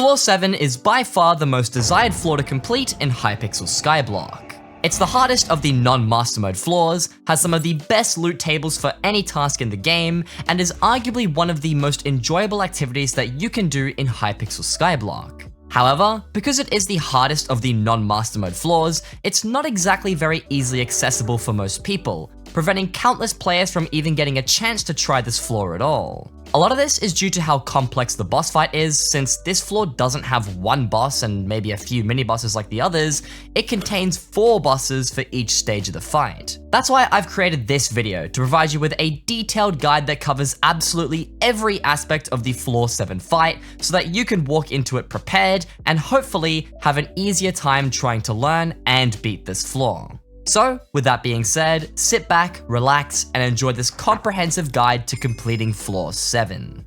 Floor 7 is by far the most desired floor to complete in Hypixel Skyblock. It's the hardest of the non-master mode floors, has some of the best loot tables for any task in the game, and is arguably one of the most enjoyable activities that you can do in Hypixel Skyblock. However, because it is the hardest of the non-master mode floors, it's not exactly very easily accessible for most people, preventing countless players from even getting a chance to try this floor at all. A lot of this is due to how complex the boss fight is, since this floor doesn't have one boss and maybe a few mini bosses like the others, it contains 4 bosses for each stage of the fight. That's why I've created this video, to provide you with a detailed guide that covers absolutely every aspect of the Floor 7 fight, so that you can walk into it prepared and hopefully have an easier time trying to learn and beat this floor. So, with that being said, sit back, relax, and enjoy this comprehensive guide to completing Floor 7.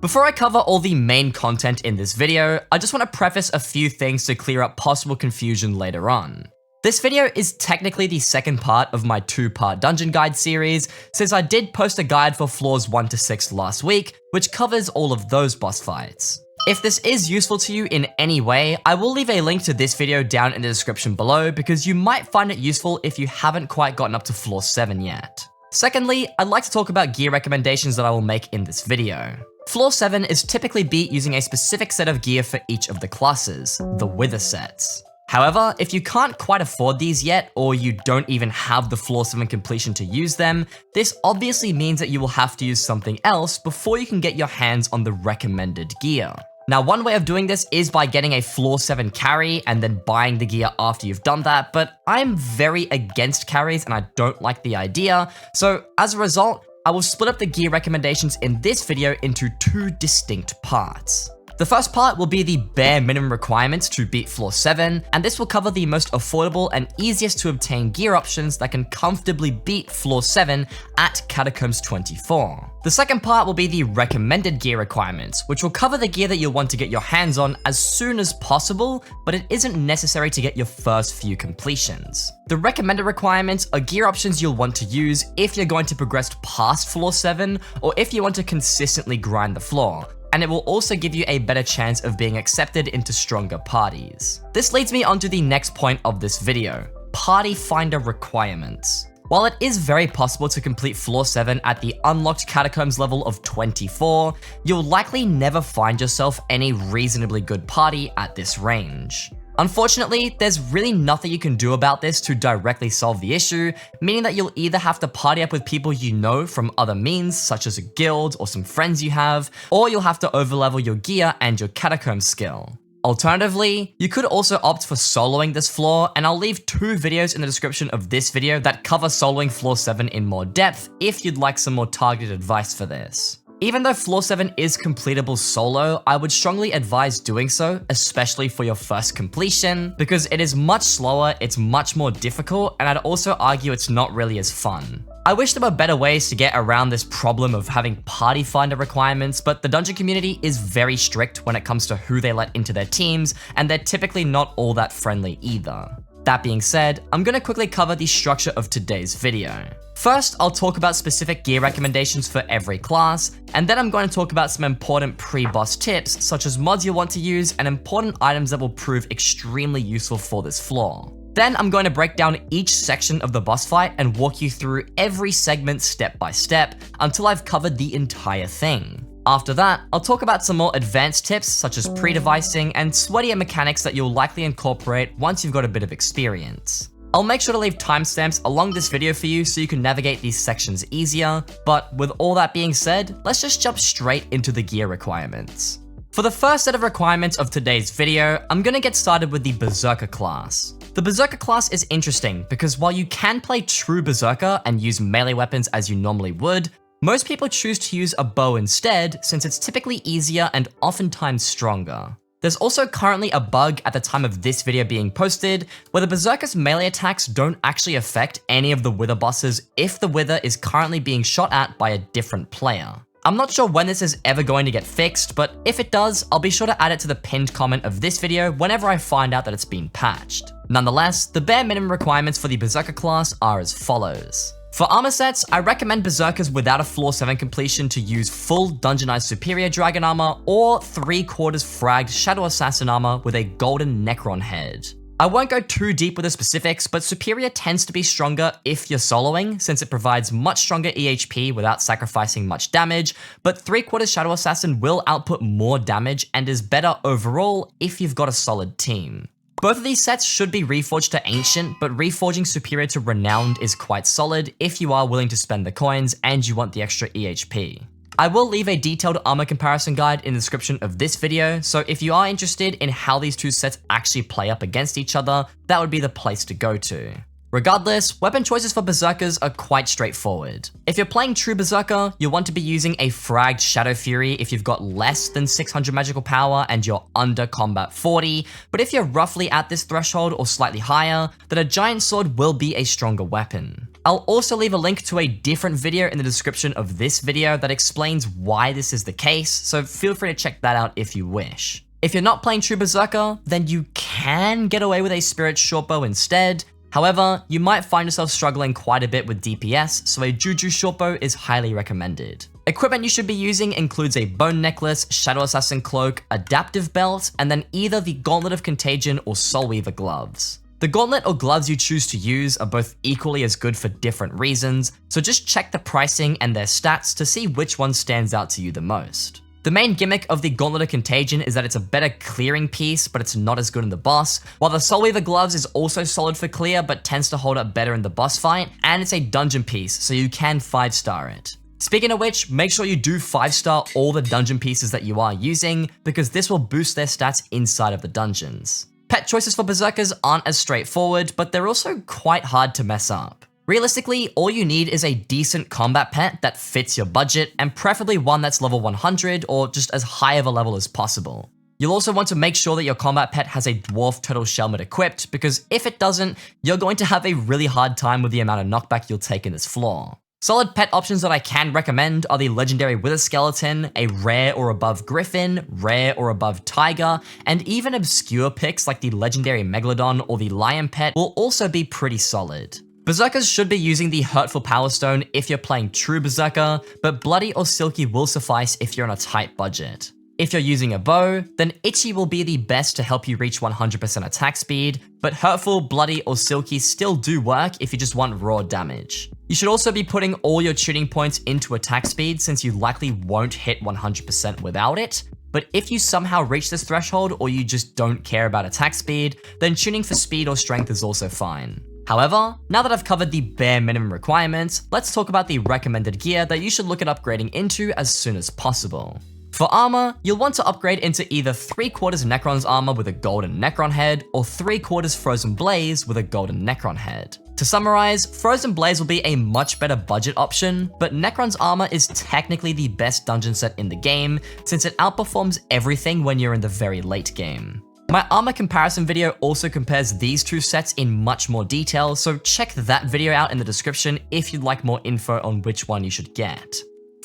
Before I cover all the main content in this video, I just want to preface a few things to clear up possible confusion later on. This video is technically the second part of my 2-part dungeon guide series, since I did post a guide for floors 1 to 6 last week, which covers all of those boss fights. If this is useful to you in any way, I will leave a link to this video down in the description below, because you might find it useful if you haven't quite gotten up to Floor 7 yet. Secondly, I'd like to talk about gear recommendations that I will make in this video. Floor 7 is typically beat using a specific set of gear for each of the classes, the Wither sets. However, if you can't quite afford these yet, or you don't even have the Floor 7 completion to use them, this obviously means that you will have to use something else before you can get your hands on the recommended gear. Now, one way of doing this is by getting a Floor 7 carry and then buying the gear after you've done that, but I'm very against carries and I don't like the idea, so as a result, I will split up the gear recommendations in this video into 2 distinct parts. The first part will be the bare minimum requirements to beat Floor 7, and this will cover the most affordable and easiest to obtain gear options that can comfortably beat Floor 7 at Catacombs 24. The second part will be the recommended gear requirements, which will cover the gear that you'll want to get your hands on as soon as possible, but it isn't necessary to get your first few completions. The recommended requirements are gear options you'll want to use if you're going to progress past Floor 7, or if you want to consistently grind the floor, and it will also give you a better chance of being accepted into stronger parties. This leads me on to the next point of this video, party finder requirements. While it is very possible to complete Floor 7 at the unlocked Catacombs level of 24, you'll likely never find yourself any reasonably good party at this range. Unfortunately, there's really nothing you can do about this to directly solve the issue, meaning that you'll either have to party up with people you know from other means, such as a guild or some friends you have, or you'll have to overlevel your gear and your catacomb skill. Alternatively, you could also opt for soloing this floor, and I'll leave 2 videos in the description of this video that cover soloing Floor 7 in more depth if you'd like some more targeted advice for this. Even though Floor 7 is completable solo, I would strongly advise doing so, especially for your first completion, because it is much slower, it's much more difficult, and I'd also argue it's not really as fun. I wish there were better ways to get around this problem of having party finder requirements, but the dungeon community is very strict when it comes to who they let into their teams, and they're typically not all that friendly either. That being said, I'm going to quickly cover the structure of today's video. First, I'll talk about specific gear recommendations for every class, and then I'm going to talk about some important pre-boss tips, such as mods you'll want to use and important items that will prove extremely useful for this floor. Then I'm going to break down each section of the boss fight and walk you through every segment step by step until I've covered the entire thing. After that, I'll talk about some more advanced tips such as pre-devicing and sweatier mechanics that you'll likely incorporate once you've got a bit of experience. I'll make sure to leave timestamps along this video for you so you can navigate these sections easier, but with all that being said, let's just jump straight into the gear requirements. For the first set of requirements of today's video, I'm going to get started with the Berserker class. The Berserker class is interesting because while you can play true Berserker and use melee weapons as you normally would, most people choose to use a bow instead, since it's typically easier and oftentimes stronger. There's also currently a bug at the time of this video being posted, where the Berserker's melee attacks don't actually affect any of the Wither bosses if the Wither is currently being shot at by a different player. I'm not sure when this is ever going to get fixed, but if it does, I'll be sure to add it to the pinned comment of this video whenever I find out that it's been patched. Nonetheless, the bare minimum requirements for the Berserker class are as follows. For armor sets, I recommend Berserkers without a floor 7 completion to use full Dungeonized Superior Dragon Armor or 3/4 fragged Shadow Assassin Armor with a golden Necron head. I won't go too deep with the specifics, but Superior tends to be stronger if you're soloing, since it provides much stronger EHP without sacrificing much damage, but 3/4 Shadow Assassin will output more damage and is better overall if you've got a solid team. Both of these sets should be reforged to Ancient, but reforging Superior to Renowned is quite solid if you are willing to spend the coins and you want the extra EHP. I will leave a detailed armor comparison guide in the description of this video, so if you are interested in how these two sets actually play up against each other, that would be the place to go to. Regardless, weapon choices for Berserkers are quite straightforward. If you're playing true Berserker, you'll want to be using a fragged Shadow Fury if you've got less than 600 magical power and you're under combat 40, but if you're roughly at this threshold or slightly higher, then a Giant Sword will be a stronger weapon. I'll also leave a link to a different video in the description of this video that explains why this is the case, so feel free to check that out if you wish. If you're not playing true Berserker, then you can get away with a Spirit Shortbow instead. However, you might find yourself struggling quite a bit with DPS, so a Juju Shortbow is highly recommended. Equipment you should be using includes a Bone Necklace, Shadow Assassin Cloak, Adaptive Belt, and then either the Gauntlet of Contagion or Soulweaver Gloves. The gauntlet or gloves you choose to use are both equally as good for different reasons, so just check the pricing and their stats to see which one stands out to you the most. The main gimmick of the Gauntlet of Contagion is that it's a better clearing piece, but it's not as good in the boss, while the Soulweaver Gloves is also solid for clear, but tends to hold up better in the boss fight, and it's a dungeon piece, so you can 5-star it. Speaking of which, make sure you do 5-star all the dungeon pieces that you are using, because this will boost their stats inside of the dungeons. Pet choices for Berserkers aren't as straightforward, but they're also quite hard to mess up. Realistically, all you need is a decent combat pet that fits your budget, and preferably one that's level 100 or just as high of a level as possible. You'll also want to make sure that your combat pet has a Dwarf Turtle Shellmet equipped, because if it doesn't, you're going to have a really hard time with the amount of knockback you'll take in this floor. Solid pet options that I can recommend are the legendary Wither Skeleton, a rare or above Griffin, rare or above Tiger, and even obscure picks like the legendary Megalodon or the Lion Pet will also be pretty solid. Berserkers should be using the Hurtful Power Stone if you're playing true Berserker, but Bloody or Silky will suffice if you're on a tight budget. If you're using a bow, then Itchy will be the best to help you reach 100% attack speed, but Hurtful, Bloody, or Silky still do work if you just want raw damage. You should also be putting all your tuning points into attack speed since you likely won't hit 100% without it, but if you somehow reach this threshold or you just don't care about attack speed, then tuning for speed or strength is also fine. However, now that I've covered the bare minimum requirements, let's talk about the recommended gear that you should look at upgrading into as soon as possible. For armor, you'll want to upgrade into either 3/4 Necron's armor with a golden Necron head, or 3/4 Frozen Blaze with a golden Necron head. To summarize, Frozen Blaze will be a much better budget option, but Necron's armor is technically the best dungeon set in the game, since it outperforms everything when you're in the very late game. My armor comparison video also compares these two sets in much more detail, so check that video out in the description if you'd like more info on which one you should get.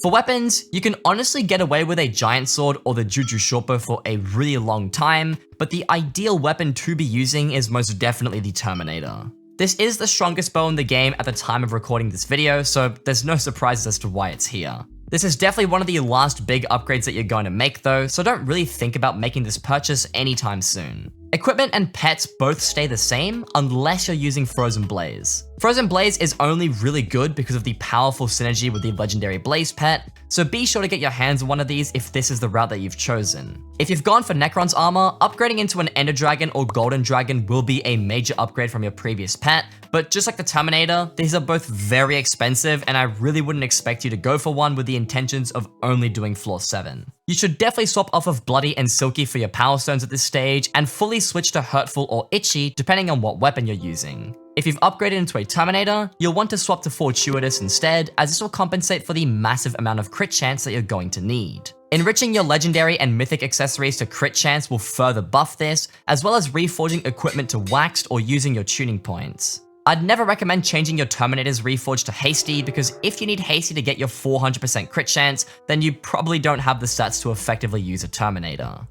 For weapons, you can honestly get away with a Giant Sword or the Juju Shortbow for a really long time, but the ideal weapon to be using is most definitely the Terminator. This is the strongest bow in the game at the time of recording this video, so there's no surprises as to why it's here. This is definitely one of the last big upgrades that you're going to make though, so don't really think about making this purchase anytime soon. Equipment and pets both stay the same unless you're using Frozen Blaze. Frozen Blaze is only really good because of the powerful synergy with the legendary Blaze pet, so be sure to get your hands on one of these if this is the route that you've chosen. If you've gone for Necron's armor, upgrading into an Ender Dragon or Golden Dragon will be a major upgrade from your previous pet, but just like the Terminator, these are both very expensive and I really wouldn't expect you to go for one with the intentions of only doing floor 7. You should definitely swap off of Bloody and Silky for your Power Stones at this stage and fully switch to Hurtful or Itchy depending on what weapon you're using. If you've upgraded into a Terminator, you'll want to swap to Fortuitous instead, as this will compensate for the massive amount of crit chance that you're going to need. Enriching your legendary and mythic accessories to crit chance will further buff this, as well as reforging equipment to waxed or using your tuning points. I'd never recommend changing your Terminator's reforge to Hasty, because if you need Hasty to get your 400% crit chance, then you probably don't have the stats to effectively use a Terminator.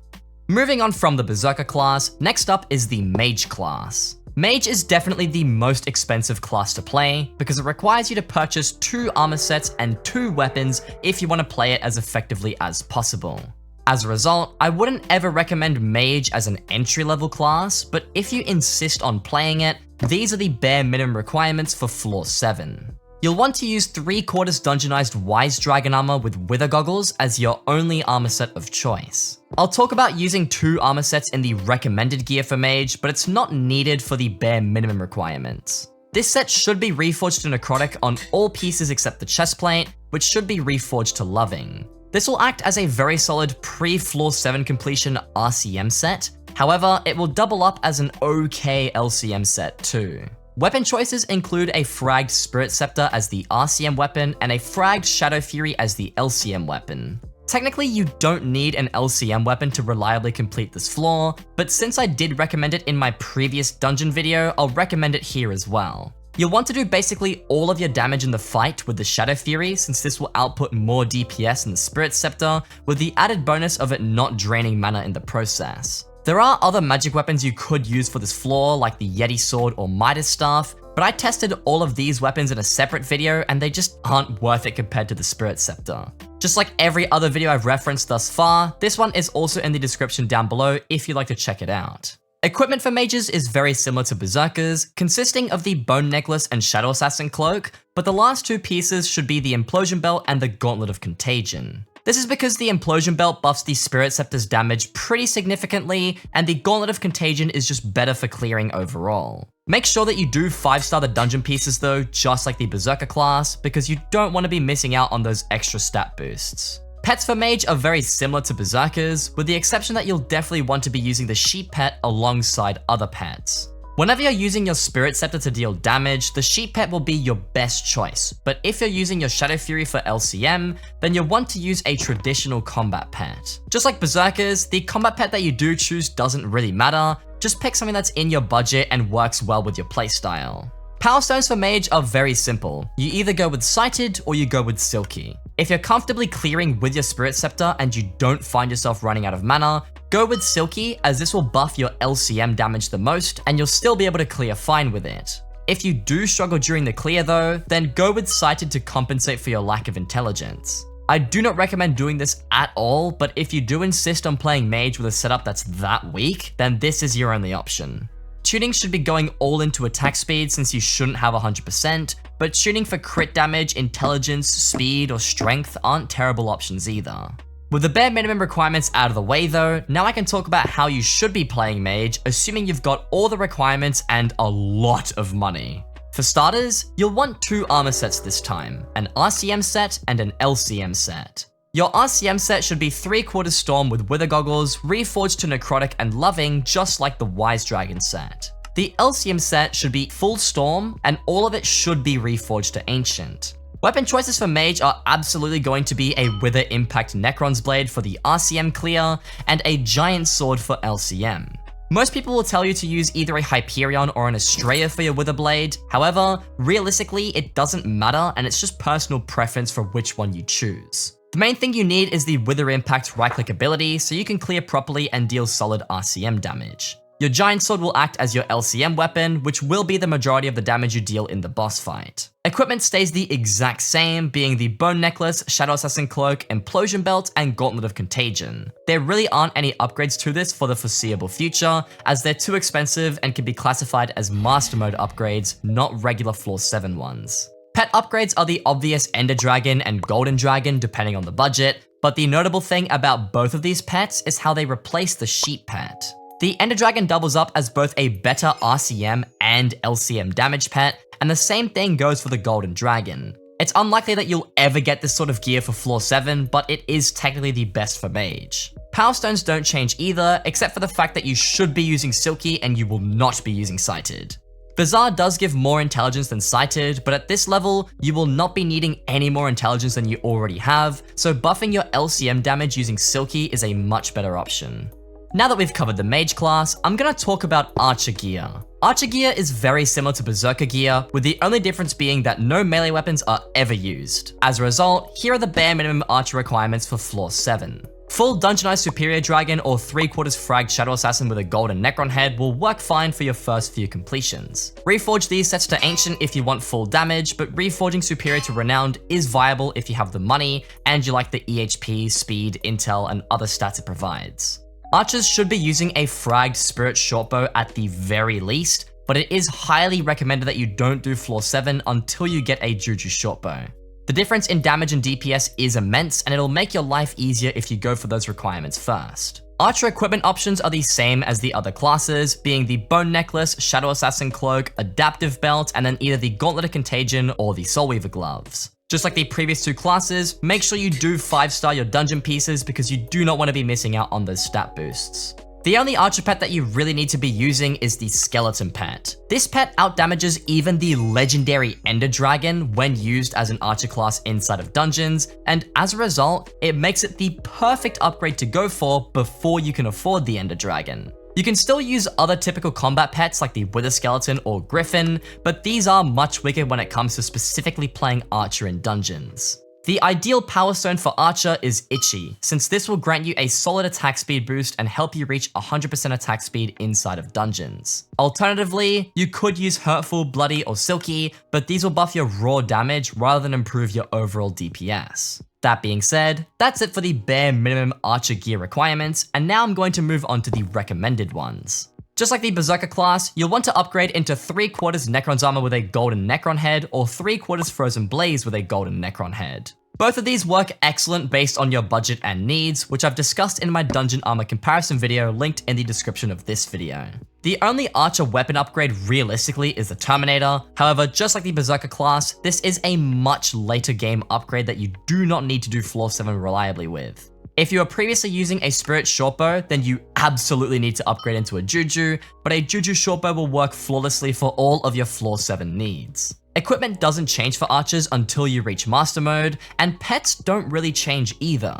Moving on from the Berserker class, next up is the Mage class. Mage is definitely the most expensive class to play because it requires you to purchase 2 armor sets and 2 weapons if you want to play it as effectively as possible. As a result, I wouldn't ever recommend Mage as an entry-level class, but if you insist on playing it, these are the bare minimum requirements for Floor 7. You'll want to use 3/4 dungeonized Wise Dragon armor with Wither Goggles as your only armor set of choice. I'll talk about using 2 armor sets in the recommended gear for Mage, but it's not needed for the bare minimum requirements. This set should be reforged to Necrotic on all pieces except the chestplate, which should be reforged to Loving. This will act as a very solid pre-Floor 7 completion RCM set, however, it will double up as an okay LCM set too. Weapon choices include a fragged Spirit Scepter as the RCM weapon and a fragged Shadow Fury as the LCM weapon. Technically, you don't need an LCM weapon to reliably complete this floor, but since I did recommend it in my previous dungeon video, I'll recommend it here as well. You'll want to do basically all of your damage in the fight with the Shadow Fury, since this will output more DPS than the Spirit Scepter, with the added bonus of it not draining mana in the process. There are other magic weapons you could use for this floor, like the Yeti Sword or Midas Staff, but I tested all of these weapons in a separate video and they just aren't worth it compared to the Spirit Scepter. Just like every other video I've referenced thus far, this one is also in the description down below if you'd like to check it out. Equipment for mages is very similar to Berserkers, consisting of the Bone Necklace and Shadow Assassin Cloak, but the last 2 pieces should be the Implosion Belt and the Gauntlet of Contagion. This is because the Implosion Belt buffs the Spirit Scepter's damage pretty significantly, and the Gauntlet of Contagion is just better for clearing overall. Make sure that you do 5-star the dungeon pieces though, just like the Berserker class, because you don't want to be missing out on those extra stat boosts. Pets for Mage are very similar to Berserkers, with the exception that you'll definitely want to be using the Sheep Pet alongside other pets. Whenever you're using your Spirit Scepter to deal damage, the Sheep Pet will be your best choice, but if you're using your Shadow Fury for LCM, then you'll want to use a traditional combat pet. Just like Berserkers, the combat pet that you do choose doesn't really matter, just pick something that's in your budget and works well with your playstyle. Power Stones for Mage are very simple. You either go with Sighted or you go with Silky. If you're comfortably clearing with your Spirit Scepter and you don't find yourself running out of mana, go with Silky as this will buff your LCM damage the most and you'll still be able to clear fine with it. If you do struggle during the clear though, then go with Sighted to compensate for your lack of intelligence. I do not recommend doing this at all, but if you do insist on playing Mage with a setup that's that weak, then this is your only option. Tuning should be going all into attack speed since you shouldn't have 100%, but tuning for crit damage, intelligence, speed, or strength aren't terrible options either. With the bare minimum requirements out of the way though, now I can talk about how you should be playing Mage, assuming you've got all the requirements and a lot of money. For starters, you'll want 2 armor sets this time, an RCM set and an LCM set. Your RCM set should be 3/4 Storm with Wither Goggles, reforged to Necrotic and Loving just like the Wise Dragon set. The LCM set should be full Storm, and all of it should be reforged to Ancient. Weapon choices for Mage are absolutely going to be a Wither Impact Necron's Blade for the RCM clear, and a Giant Sword for LCM. Most people will tell you to use either a Hyperion or an Estrella for your Wither Blade, however, realistically it doesn't matter and it's just personal preference for which one you choose. The main thing you need is the Wither Impact right-click ability so you can clear properly and deal solid RCM damage. Your Giant Sword will act as your LCM weapon, which will be the majority of the damage you deal in the boss fight. Equipment stays the exact same, being the Bone Necklace, Shadow Assassin Cloak, Implosion Belt, and Gauntlet of Contagion. There really aren't any upgrades to this for the foreseeable future, as they're too expensive and can be classified as Master Mode upgrades, not regular Floor 7 ones. Pet upgrades are the obvious Ender Dragon and Golden Dragon depending on the budget, but the notable thing about both of these pets is how they replace the Sheep pet. The Ender Dragon doubles up as both a better RCM and LCM damage pet, and the same thing goes for the Golden Dragon. It's unlikely that you'll ever get this sort of gear for Floor 7, but it is technically the best for Mage. Power Stones don't change either, except for the fact that you should be using Silky and you will not be using Sighted. Bazaar does give more intelligence than Sighted, but at this level, you will not be needing any more intelligence than you already have, so buffing your LCM damage using Silky is a much better option. Now that we've covered the Mage class, I'm gonna talk about Archer gear. Archer gear is very similar to Berserker gear, with the only difference being that no melee weapons are ever used. As a result, here are the bare minimum Archer requirements for Floor 7. Full Dungeonized Superior Dragon or 3/4 fragged Shadow Assassin with a golden Necron head will work fine for your first few completions. Reforge these sets to Ancient if you want full damage, but reforging Superior to Renowned is viable if you have the money and you like the EHP, speed, intel, and other stats it provides. Archers should be using a fragged Spirit Shortbow at the very least, but it is highly recommended that you don't do floor 7 until you get a Juju Shortbow. The difference in damage and DPS is immense, and it'll make your life easier if you go for those requirements first. Archer equipment options are the same as the other classes, being the Bone Necklace, Shadow Assassin Cloak, Adaptive Belt, and then either the Gauntlet of Contagion or the Soulweaver Gloves. Just like the previous two classes, make sure you do 5-star your dungeon pieces because you do not want to be missing out on those stat boosts. The only archer pet that you really need to be using is the Skeleton Pet. This pet outdamages even the legendary Ender Dragon when used as an archer class inside of dungeons, and as a result, it makes it the perfect upgrade to go for before you can afford the Ender Dragon. You can still use other typical combat pets like the Wither Skeleton or Griffin, but these are much weaker when it comes to specifically playing archer in dungeons. The ideal power stone for Archer is Itchy, since this will grant you a solid attack speed boost and help you reach 100% attack speed inside of dungeons. Alternatively, you could use Hurtful, Bloody, or Silky, but these will buff your raw damage rather than improve your overall DPS. That being said, that's it for the bare minimum Archer gear requirements, and now I'm going to move on to the recommended ones. Just like the Berserker class, you'll want to upgrade into 3/4 Necron's armor with a golden Necron head or 3/4 Frozen Blaze with a golden Necron head. Both of these work excellent based on your budget and needs, which I've discussed in my dungeon armor comparison video linked in the description of this video. The only archer weapon upgrade realistically is the Terminator. However, just like the Berserker class, this is a much later game upgrade that you do not need to do floor 7 reliably with. If you were previously using a Spirit Shortbow, then you absolutely need to upgrade into a Juju, but a Juju Shortbow will work flawlessly for all of your floor 7 needs. Equipment doesn't change for archers until you reach Master Mode, and pets don't really change either.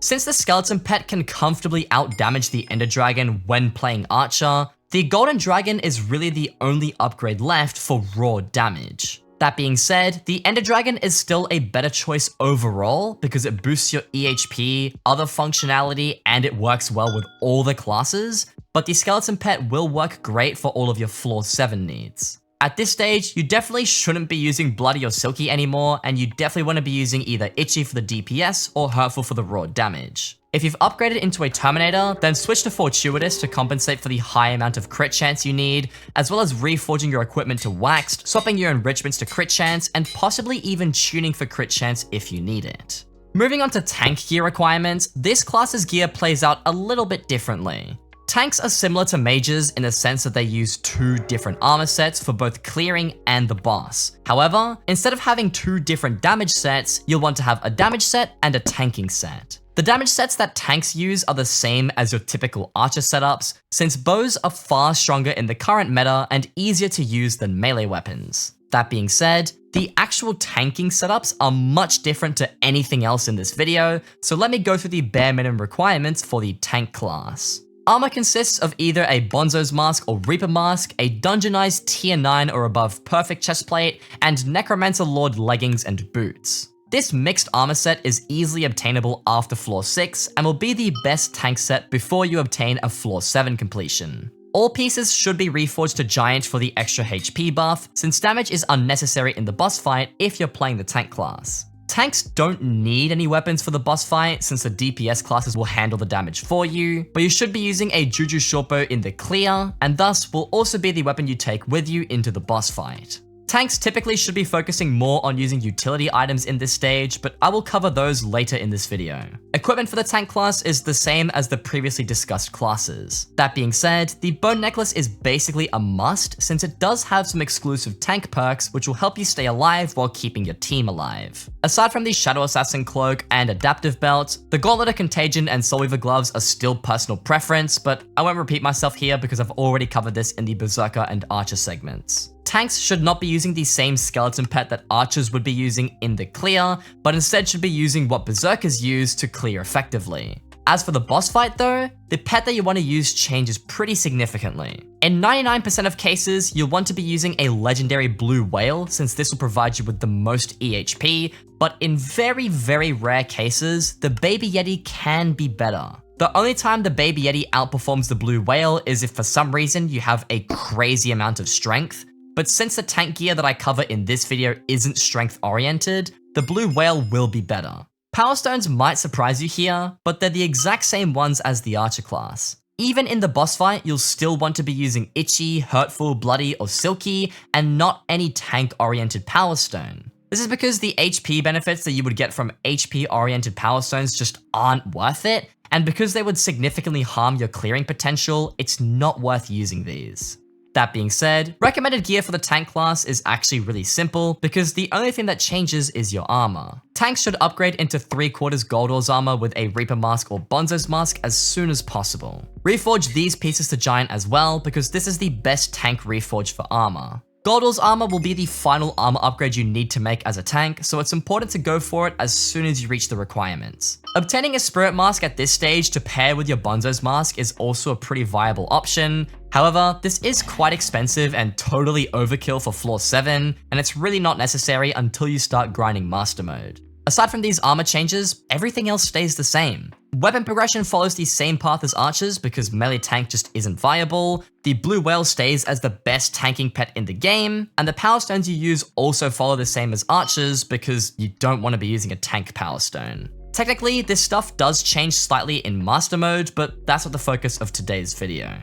Since the Skeleton Pet can comfortably outdamage the Ender Dragon when playing Archer, the Golden Dragon is really the only upgrade left for raw damage. That being said, the Ender Dragon is still a better choice overall because it boosts your EHP, other functionality, and it works well with all the classes, but the Skeleton Pet will work great for all of your floor 7 needs. At this stage, you definitely shouldn't be using Bloody or Silky anymore, and you definitely want to be using either Itchy for the DPS or Hurtful for the raw damage. If you've upgraded into a Terminator, then switch to Fortuitous to compensate for the high amount of crit chance you need, as well as reforging your equipment to Waxed, swapping your enrichments to crit chance, and possibly even tuning for crit chance if you need it. Moving on to tank gear requirements, this class's gear plays out a little bit differently. Tanks are similar to mages in the sense that they use 2 different armor sets for both clearing and the boss. However, instead of having 2 different damage sets, you'll want to have a damage set and a tanking set. The damage sets that tanks use are the same as your typical archer setups, since bows are far stronger in the current meta and easier to use than melee weapons. That being said, the actual tanking setups are much different to anything else in this video, so let me go through the bare minimum requirements for the tank class. Armor consists of either a Bonzo's Mask or Reaper Mask, a dungeonized tier 9 or above perfect chestplate, and Necromancer Lord leggings and boots. This mixed armor set is easily obtainable after floor 6 and will be the best tank set before you obtain a floor 7 completion. All pieces should be reforged to Giant for the extra HP buff, since damage is unnecessary in the boss fight if you're playing the tank class. Tanks don't need any weapons for the boss fight since the DPS classes will handle the damage for you, but you should be using a Juju Shortbow in the clear, and thus will also be the weapon you take with you into the boss fight. Tanks typically should be focusing more on using utility items in this stage, but I will cover those later in this video. Equipment for the tank class is the same as the previously discussed classes. That being said, the Bone Necklace is basically a must since it does have some exclusive tank perks which will help you stay alive while keeping your team alive. Aside from the Shadow Assassin Cloak and Adaptive Belt, the Gauntlet of Contagion and Soulweaver Gloves are still personal preference, but I won't repeat myself here because I've already covered this in the Berserker and Archer segments. Tanks should not be using the same skeleton pet that archers would be using in the clear, but instead should be using what berserkers use to clear effectively. As for the boss fight though, the pet that you want to use changes pretty significantly. In 99% of cases, you'll want to be using a legendary blue whale since this will provide you with the most EHP, but in very, very rare cases, the baby yeti can be better. The only time the baby yeti outperforms the blue whale is if for some reason you have a crazy amount of strength, but since the tank gear that I cover in this video isn't strength oriented, the blue whale will be better. Power stones might surprise you here, but they're the exact same ones as the archer class. Even in the boss fight, you'll still want to be using itchy, hurtful, bloody, or silky, and not any tank-oriented power stone. This is because the HP benefits that you would get from HP-oriented power stones just aren't worth it, and because they would significantly harm your clearing potential, it's not worth using these. That being said, recommended gear for the tank class is actually really simple because the only thing that changes is your armor. Tanks should upgrade into 3/4 Gold Ores armor with a Reaper mask or Bonzo's mask as soon as possible. Reforge these pieces to Giant as well because this is the best tank reforge for armor. Gold Ores armor will be the final armor upgrade you need to make as a tank, so it's important to go for it as soon as you reach the requirements. Obtaining a Spirit Mask at this stage to pair with your Bonzo's mask is also a pretty viable option. However, this is quite expensive and totally overkill for floor 7, and it's really not necessary until you start grinding Master Mode. Aside from these armor changes, everything else stays the same. Weapon progression follows the same path as archers because melee tank just isn't viable, the blue whale stays as the best tanking pet in the game, and the power stones you use also follow the same as archers because you don't want to be using a tank power stone. Technically, this stuff does change slightly in Master Mode, but that's not the focus of today's video.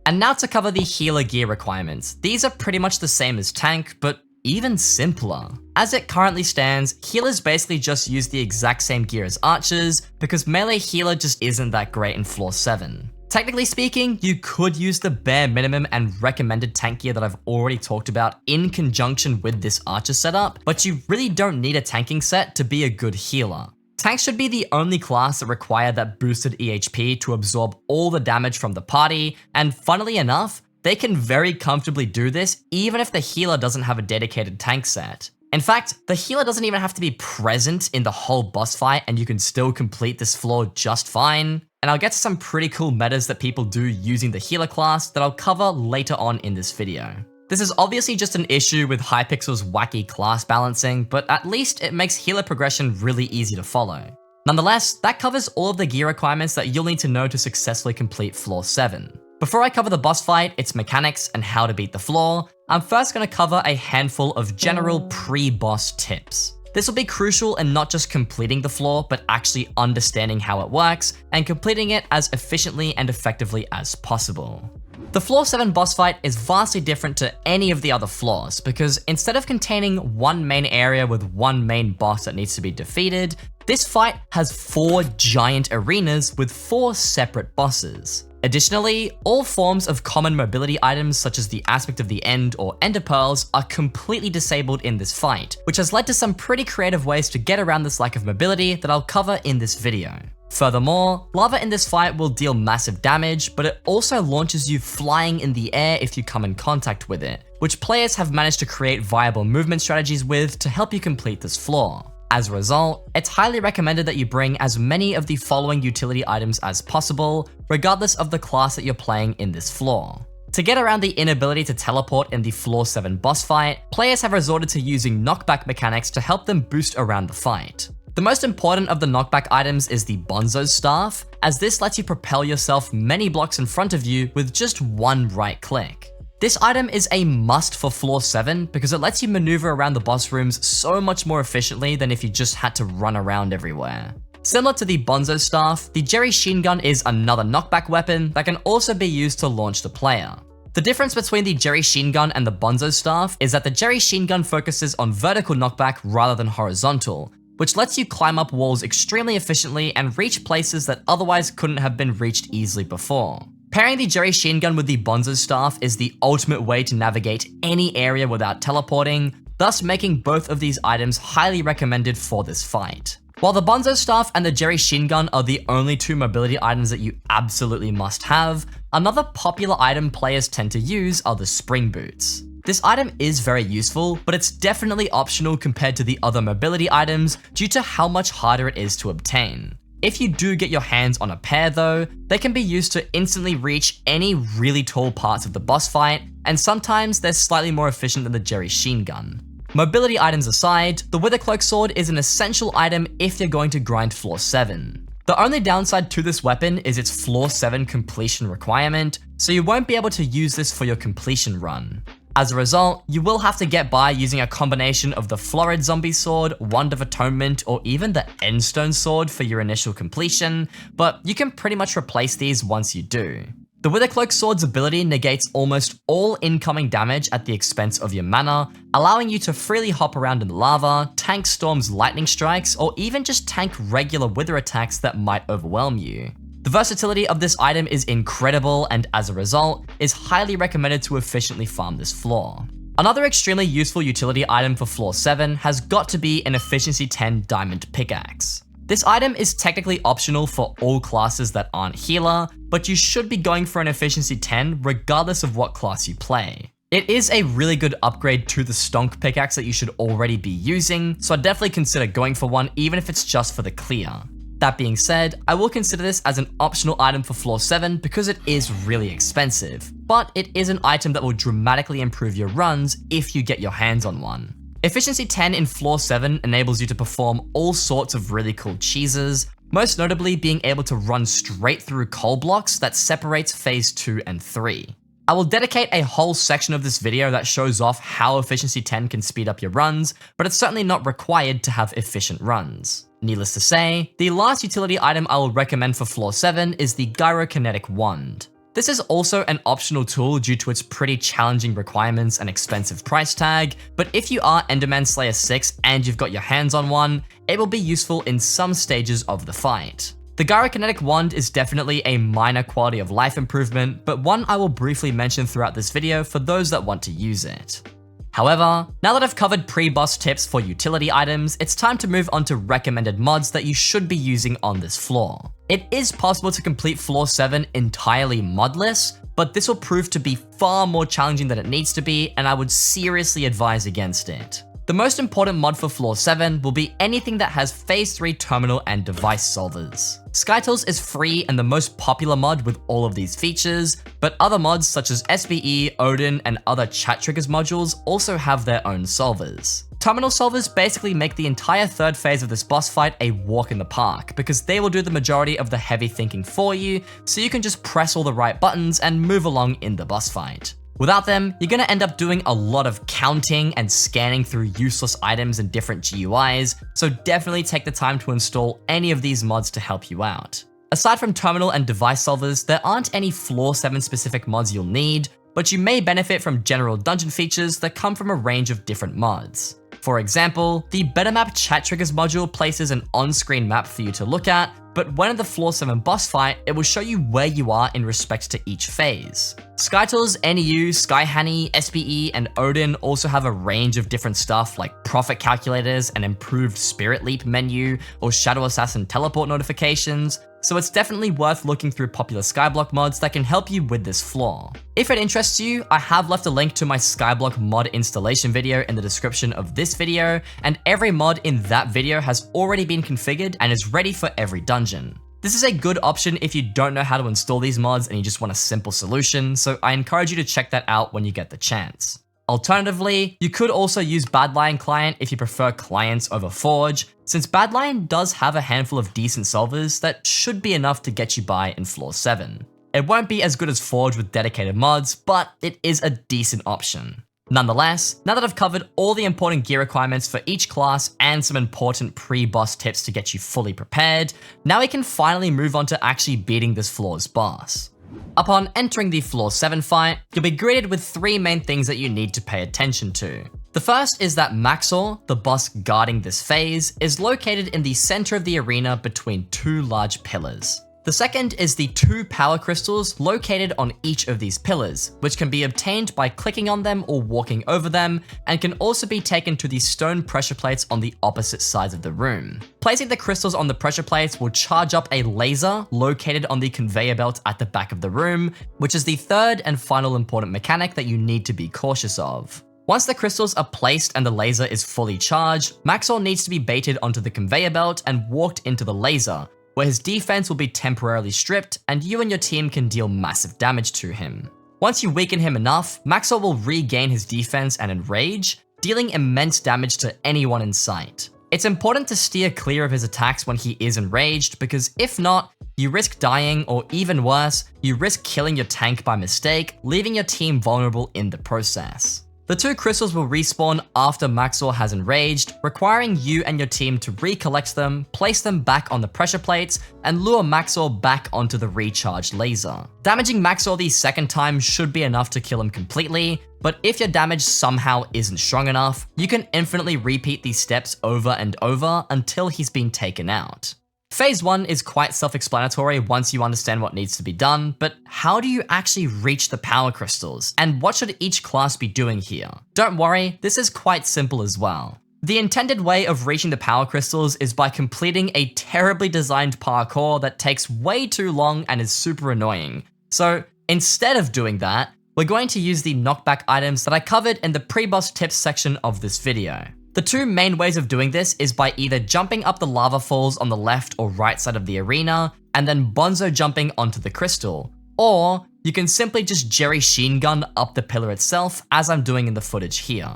And now to cover the healer gear requirements. These are pretty much the same as tank, but even simpler. As it currently stands, healers basically just use the exact same gear as archers because melee healer just isn't that great in floor 7. Technically speaking, you could use the bare minimum and recommended tank gear that I've already talked about in conjunction with this archer setup, but you really don't need a tanking set to be a good healer. Tanks should be the only class that require that boosted EHP to absorb all the damage from the party, and funnily enough, they can very comfortably do this even if the healer doesn't have a dedicated tank set. In fact, the healer doesn't even have to be present in the whole boss fight and you can still complete this floor just fine. And I'll get to some pretty cool metas that people do using the healer class that I'll cover later on in this video. This is obviously just an issue with Hypixel's wacky class balancing, but at least it makes healer progression really easy to follow. Nonetheless, that covers all of the gear requirements that you'll need to know to successfully complete floor 7. Before I cover the boss fight, its mechanics, and how to beat the floor, I'm first going to cover a handful of general pre-boss tips. This will be crucial in not just completing the floor, but actually understanding how it works and completing it as efficiently and effectively as possible. The floor 7 boss fight is vastly different to any of the other floors because instead of containing one main area with one main boss that needs to be defeated, this fight has 4 giant arenas with 4 separate bosses. Additionally, all forms of common mobility items such as the Aspect of the End or Ender Pearls are completely disabled in this fight, which has led to some pretty creative ways to get around this lack of mobility that I'll cover in this video. Furthermore, lava in this fight will deal massive damage, but it also launches you flying in the air if you come in contact with it, which players have managed to create viable movement strategies with to help you complete this floor. As a result, it's highly recommended that you bring as many of the following utility items as possible, regardless of the class that you're playing in this floor. To get around the inability to teleport in the floor 7 boss fight, players have resorted to using knockback mechanics to help them boost around the fight. The most important of the knockback items is the Bonzo's Staff, as this lets you propel yourself many blocks in front of you with just one right click. This item is a must for floor 7 because it lets you maneuver around the boss rooms so much more efficiently than if you just had to run around everywhere. Similar to the Bonzo's Staff, the Jerry Sheen Gun is another knockback weapon that can also be used to launch the player. The difference between the Jerry Sheen Gun and the Bonzo's Staff is that the Jerry Sheen Gun focuses on vertical knockback rather than horizontal, which lets you climb up walls extremely efficiently and reach places that otherwise couldn't have been reached easily before. Pairing the Jerry Sheen Gun with the Bonzo's Staff is the ultimate way to navigate any area without teleporting, thus making both of these items highly recommended for this fight. While the Bonzo's Staff and the Jerry Sheen Gun are the only 2 mobility items that you absolutely must have, another popular item players tend to use are the Spring Boots. This item is very useful, but it's definitely optional compared to the other mobility items due to how much harder it is to obtain. If you do get your hands on a pair though, they can be used to instantly reach any really tall parts of the boss fight, and sometimes they're slightly more efficient than the Jerry Sheen gun. Mobility items aside, the Withercloak sword is an essential item if you're going to grind floor 7. The only downside to this weapon is its floor 7 completion requirement, so you won't be able to use this for your completion run. As a result, you will have to get by using a combination of the Florid Zombie Sword, Wand of Atonement, or even the Endstone Sword for your initial completion, but you can pretty much replace these once you do. The Withercloak Sword's ability negates almost all incoming damage at the expense of your mana, allowing you to freely hop around in lava, tank Storm's lightning strikes, or even just tank regular Wither attacks that might overwhelm you. The versatility of this item is incredible, and as a result, is highly recommended to efficiently farm this floor. Another extremely useful utility item for floor 7 has got to be an efficiency 10 diamond pickaxe. This item is technically optional for all classes that aren't healer, but you should be going for an efficiency 10 regardless of what class you play. It is a really good upgrade to the Stonk pickaxe that you should already be using, so I'd definitely consider going for one even if it's just for the clear. That being said, I will consider this as an optional item for floor 7 because it is really expensive, but it is an item that will dramatically improve your runs if you get your hands on one. Efficiency 10 in floor 7 enables you to perform all sorts of really cool cheeses, most notably being able to run straight through coal blocks that separates phase 2 and 3. I will dedicate a whole section of this video that shows off how efficiency 10 can speed up your runs, but it's certainly not required to have efficient runs. Needless to say, the last utility item I will recommend for floor 7 is the Gyrokinetic Wand. This is also an optional tool due to its pretty challenging requirements and expensive price tag, but if you are Enderman Slayer 6 and you've got your hands on one, it will be useful in some stages of the fight. The Gyrokinetic Wand is definitely a minor quality of life improvement, but one I will briefly mention throughout this video for those that want to use it. However, now that I've covered pre-boss tips for utility items, it's time to move on to recommended mods that you should be using on this floor. It is possible to complete floor 7 entirely modless, but this will prove to be far more challenging than it needs to be, and I would seriously advise against it. The most important mod for floor 7 will be anything that has phase 3 terminal and device solvers. SkyTools is free and the most popular mod with all of these features, but other mods such as SBE, Odin, and other chat triggers modules also have their own solvers. Terminal solvers basically make the entire third phase of this boss fight a walk in the park, because they will do the majority of the heavy thinking for you, so you can just press all the right buttons and move along in the boss fight. Without them, you're going to end up doing a lot of counting and scanning through useless items and different GUIs, so definitely take the time to install any of these mods to help you out. Aside from terminal and device solvers, there aren't any floor 7 specific mods you'll need, but you may benefit from general dungeon features that come from a range of different mods. For example, the Better Map Chat Triggers module places an on-screen map for you to look at, but when in the floor 7 boss fight, it will show you where you are in respect to each phase. SkyTools, NEU, Skyhani, SBE, and Odin also have a range of different stuff like profit calculators, an improved Spirit Leap menu, or Shadow Assassin teleport notifications, so it's definitely worth looking through popular Skyblock mods that can help you with this floor. If it interests you, I have left a link to my Skyblock mod installation video in the description of this video, and every mod in that video has already been configured and is ready for every dungeon. This is a good option if you don't know how to install these mods and you just want a simple solution, so I encourage you to check that out when you get the chance. Alternatively, you could also use Badlion Client if you prefer clients over Forge, since Badlion does have a handful of decent solvers that should be enough to get you by in floor 7. It won't be as good as Forge with dedicated mods, but it is a decent option. Nonetheless, now that I've covered all the important gear requirements for each class and some important pre-boss tips to get you fully prepared, now we can finally move on to actually beating this floor's boss. Upon entering the floor 7 fight, you'll be greeted with 3 main things that you need to pay attention to. The first is that Maxor, the boss guarding this phase, is located in the center of the arena between 2 large pillars. The second is the 2 power crystals located on each of these pillars, which can be obtained by clicking on them or walking over them, and can also be taken to the stone pressure plates on the opposite sides of the room. Placing the crystals on the pressure plates will charge up a laser located on the conveyor belt at the back of the room, which is the third and final important mechanic that you need to be cautious of. Once the crystals are placed and the laser is fully charged, Maxor needs to be baited onto the conveyor belt and walked into the laser, where his defense will be temporarily stripped and you and your team can deal massive damage to him. Once you weaken him enough, Maxor will regain his defense and enrage, dealing immense damage to anyone in sight. It's important to steer clear of his attacks when he is enraged, because if not, you risk dying, or even worse, you risk killing your tank by mistake, leaving your team vulnerable in the process. The 2 crystals will respawn after Maxor has enraged, requiring you and your team to recollect them, place them back on the pressure plates, and lure Maxor back onto the recharged laser. Damaging Maxor the second time should be enough to kill him completely, but if your damage somehow isn't strong enough, you can infinitely repeat these steps over and over until he's been taken out. Phase 1 is quite self-explanatory once you understand what needs to be done, but how do you actually reach the power crystals? And what should each class be doing here? Don't worry, this is quite simple as well. The intended way of reaching the power crystals is by completing a terribly designed parkour that takes way too long and is super annoying. So instead of doing that, we're going to use the knockback items that I covered in the pre-boss tips section of this video. The 2 main ways of doing this is by either jumping up the lava falls on the left or right side of the arena, and then bonzo jumping onto the crystal. Or you can simply just Jerry Sheen gun up the pillar itself, as I'm doing in the footage here.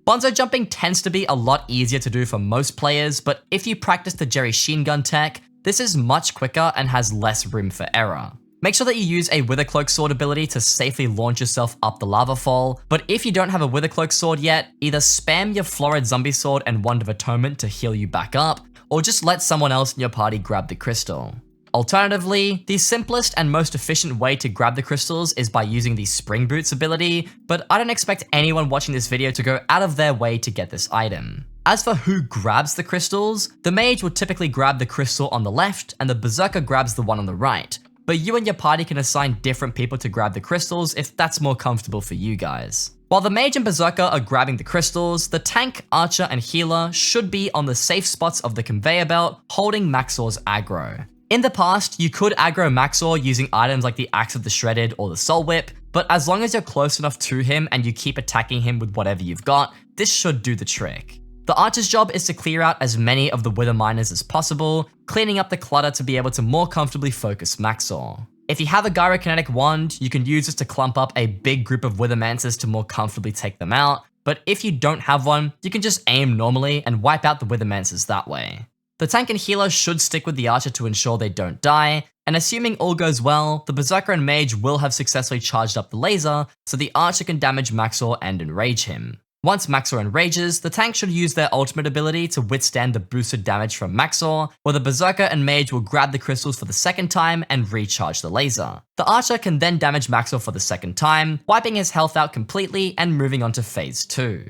Bonzo jumping tends to be a lot easier to do for most players, but if you practice the Jerry Sheen gun tech, this is much quicker and has less room for error. Make sure that you use a Withercloak sword ability to safely launch yourself up the lava fall, but if you don't have a Withercloak sword yet, either spam your Florid Zombie Sword and Wand of Atonement to heal you back up, or just let someone else in your party grab the crystal. Alternatively, the simplest and most efficient way to grab the crystals is by using the Spring Boots ability, but I don't expect anyone watching this video to go out of their way to get this item. As for who grabs the crystals, the Mage will typically grab the crystal on the left and the Berserker grabs the one on the right, but you and your party can assign different people to grab the crystals if that's more comfortable for you guys. While the Mage and Berserker are grabbing the crystals, the tank, archer, and healer should be on the safe spots of the conveyor belt, holding Maxor's aggro. In the past, you could aggro Maxor using items like the Axe of the Shredded or the Soul Whip, but as long as you're close enough to him and you keep attacking him with whatever you've got, this should do the trick. The archer's job is to clear out as many of the Wither miners as possible, cleaning up the clutter to be able to more comfortably focus Maxor. If you have a gyrokinetic wand, you can use this to clump up a big group of Withermancers to more comfortably take them out, but if you don't have one, you can just aim normally and wipe out the Withermancers that way. The tank and healer should stick with the archer to ensure they don't die, and assuming all goes well, the Berserker and Mage will have successfully charged up the laser, so the archer can damage Maxor and enrage him. Once Maxor enrages, the tank should use their ultimate ability to withstand the boosted damage from Maxor, where the Berserker and Mage will grab the crystals for the second time and recharge the laser. The archer can then damage Maxor for the second time, wiping his health out completely and moving on to phase 2.